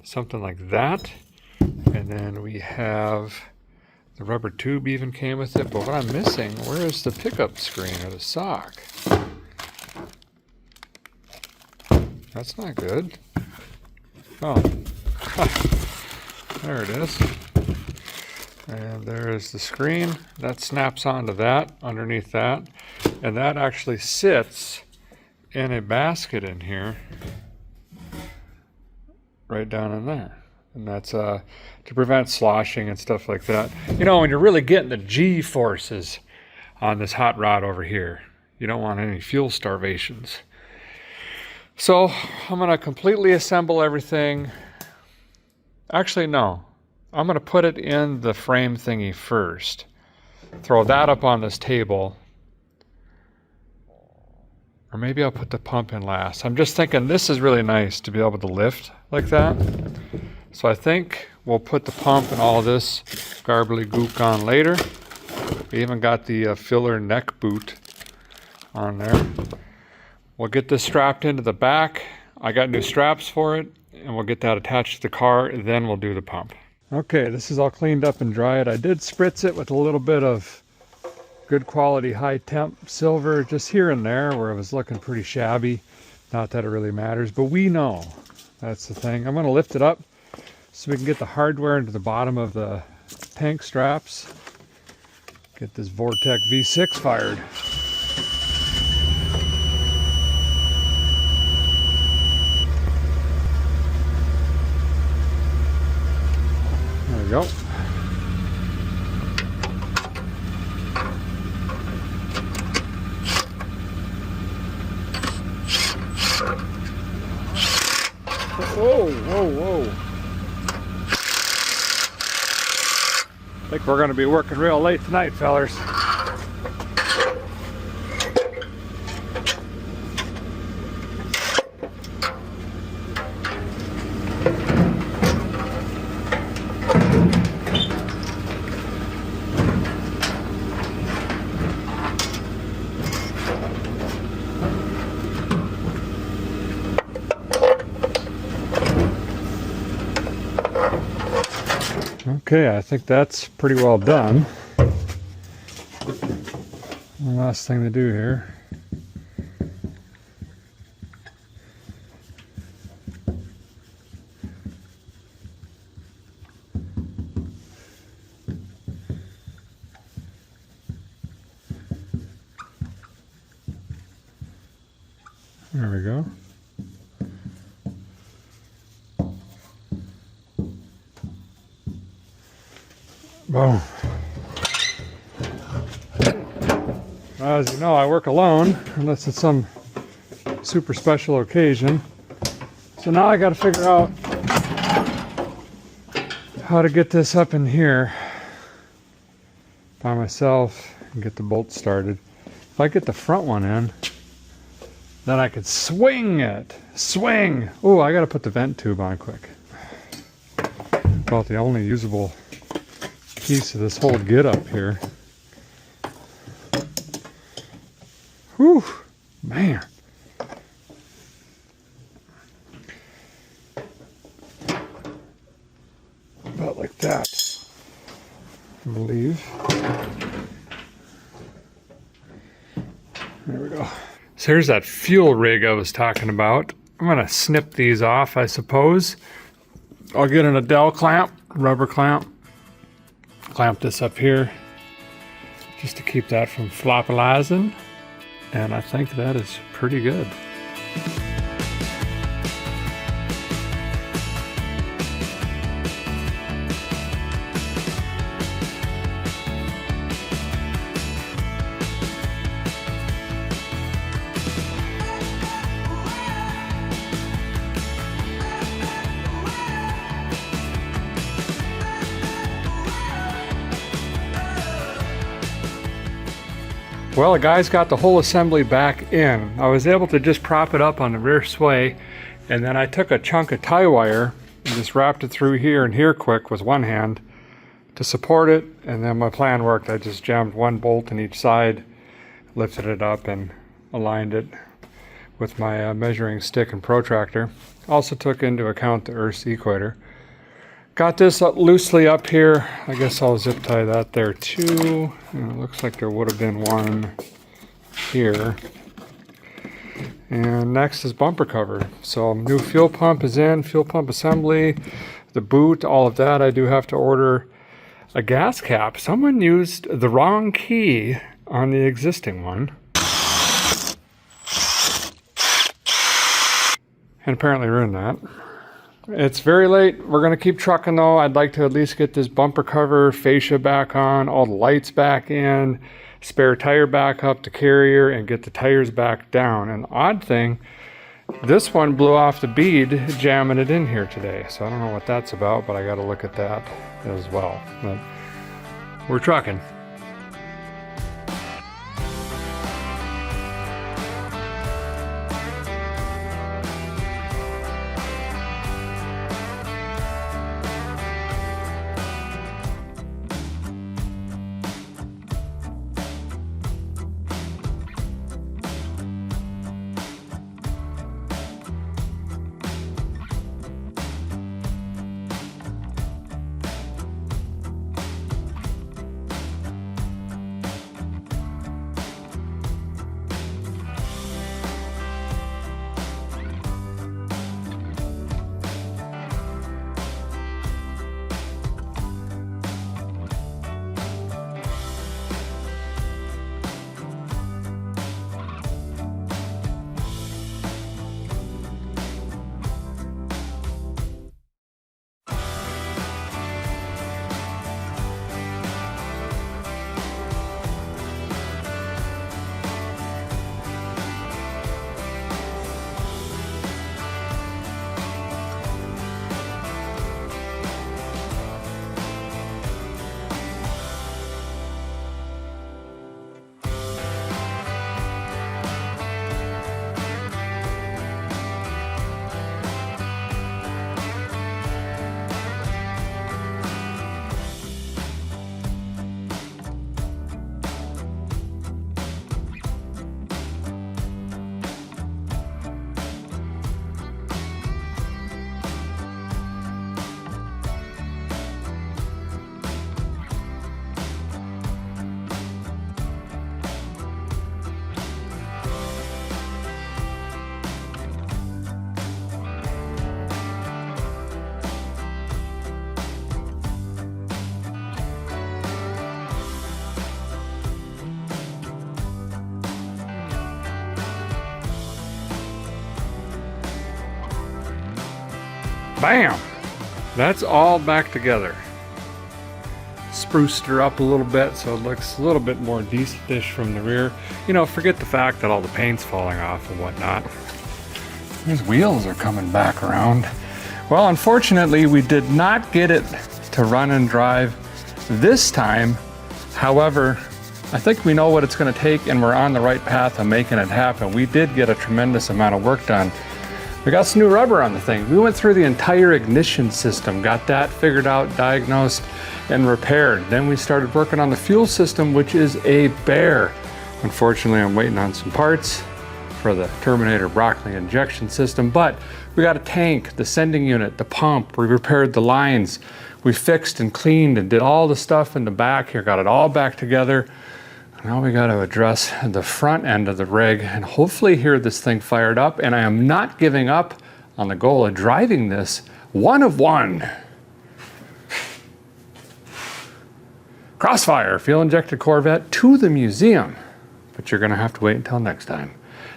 something like that. And then we have the rubber tube even came with it, but what I'm missing, where is the pickup screen or the sock? That's not good. Oh. There it is. And there is the screen. That snaps onto that, underneath that. And that actually sits in a basket in here. Right down in there. And that's to prevent sloshing and stuff like that. You know, when you're really getting the G-forces on this hot rod over here, you don't want any fuel starvations. So I'm going to completely assemble everything. Actually, no. I'm going to put it in the frame thingy first. Throw that up on this table. Or maybe I'll put the pump in last. I'm just thinking this is really nice to be able to lift like that. So I think we'll put the pump and all this garbly gook on later. We even got the filler neck boot on there. We'll get this strapped into the back. I got new straps for it. And we'll get that attached to the car, and then we'll do the pump. Okay, this is all cleaned up and dried. I did spritz it with a little bit of good quality high temp silver just here and there where it was looking pretty shabby. Not that it really matters, but we know. That's the thing. I'm going to lift it up so we can get the hardware into the bottom of the tank straps. Get this Vortec V6 fired. There we go. Whoa, whoa, whoa. I think we're going to be working real late tonight, fellers. Okay, I think that's pretty well done. One last thing to do here. There we go. Boom. As you know, I work alone, unless it's some super special occasion. So now I got to figure out how to get this up in here by myself and get the bolt started. If I get the front one in, then I could swing it. Swing! Oh, I got to put the vent tube on quick. About the only usable piece of this whole get up here. Whew, man. About like that, I believe. There we go. So here's that fuel rig I was talking about. I'm gonna snip these off, I suppose. I'll get an Adele clamp, rubber clamp. Clamp this up here, just to keep that from floppilizing. And I think that is pretty good. Well, the guys got the whole assembly back in. I was able to just prop it up on the rear sway, and then I took a chunk of tie wire and just wrapped it through here and here quick with one hand to support it, and then my plan worked. I just jammed one bolt in each side, lifted it up, and aligned it with my measuring stick and protractor. Also took into account the earth equator. Got this loosely up here. I guess I'll zip tie that there too. And it looks like there would have been one here. And next is bumper cover. So new fuel pump is in, fuel pump assembly, the boot, all of that. I do have to order a gas cap. Someone used the wrong key on the existing one. And apparently ruined that. It's very late. We're going to keep trucking though. I'd like to at least get this bumper cover, fascia back on, all the lights back in, spare tire back up to carrier, and get the tires back down. And the odd thing, this one blew off the bead jamming it in here today. So I don't know what that's about, but I got to look at that as well. But we're trucking. Bam! That's all back together. spruced her up a little bit so it looks a little bit more decentish from the rear. You know, forget the fact that all the paint's falling off and whatnot. These wheels are coming back around. Well, unfortunately, we did not get it to run and drive this time. However, I think we know what it's going to take, and we're on the right path of making it happen. We did get a tremendous amount of work done. We got some new rubber on the thing. We went through the entire ignition system, got that figured out, diagnosed, and repaired. Then we started working on the fuel system, which is a bear. Unfortunately, I'm waiting on some parts for the Terminator broccoli injection system, but we got a tank, the sending unit, the pump, we repaired the lines, we fixed and cleaned and did all the stuff in the back here, got it all back together. Now we got to address the front end of the rig and hopefully hear this thing fired up. And I am not giving up on the goal of driving this one of one CROSSFIRE fuel injected Corvette to the museum. But you're going to have to wait until next time.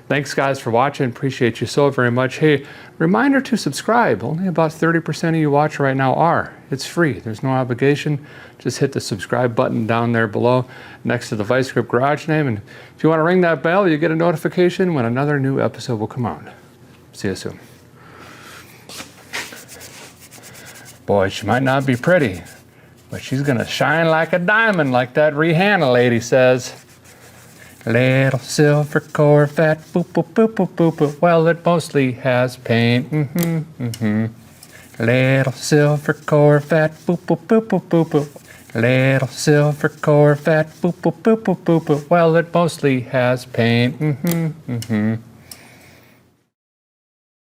Thanks guys for watching. Appreciate you so very much. Hey, reminder to subscribe. Only about 30% of you watching right now are. It's free. There's no obligation. Just hit the subscribe button down there below next to the Vice Grip garage name. And if you want to ring that bell, you get a notification when another new episode will come out. See you soon. Boy, she might not be pretty, but she's going to shine like a diamond, like that Rihanna lady says. Little silver Corvette, boop, boop, boop, boop, boop, boop. Well, it mostly has paint. Little silver Corvette, boop, boop, boop, boop, boop, boop. Little silver Corvette, boop, boop, boop, boop, boop, boop. Well, it mostly has paint.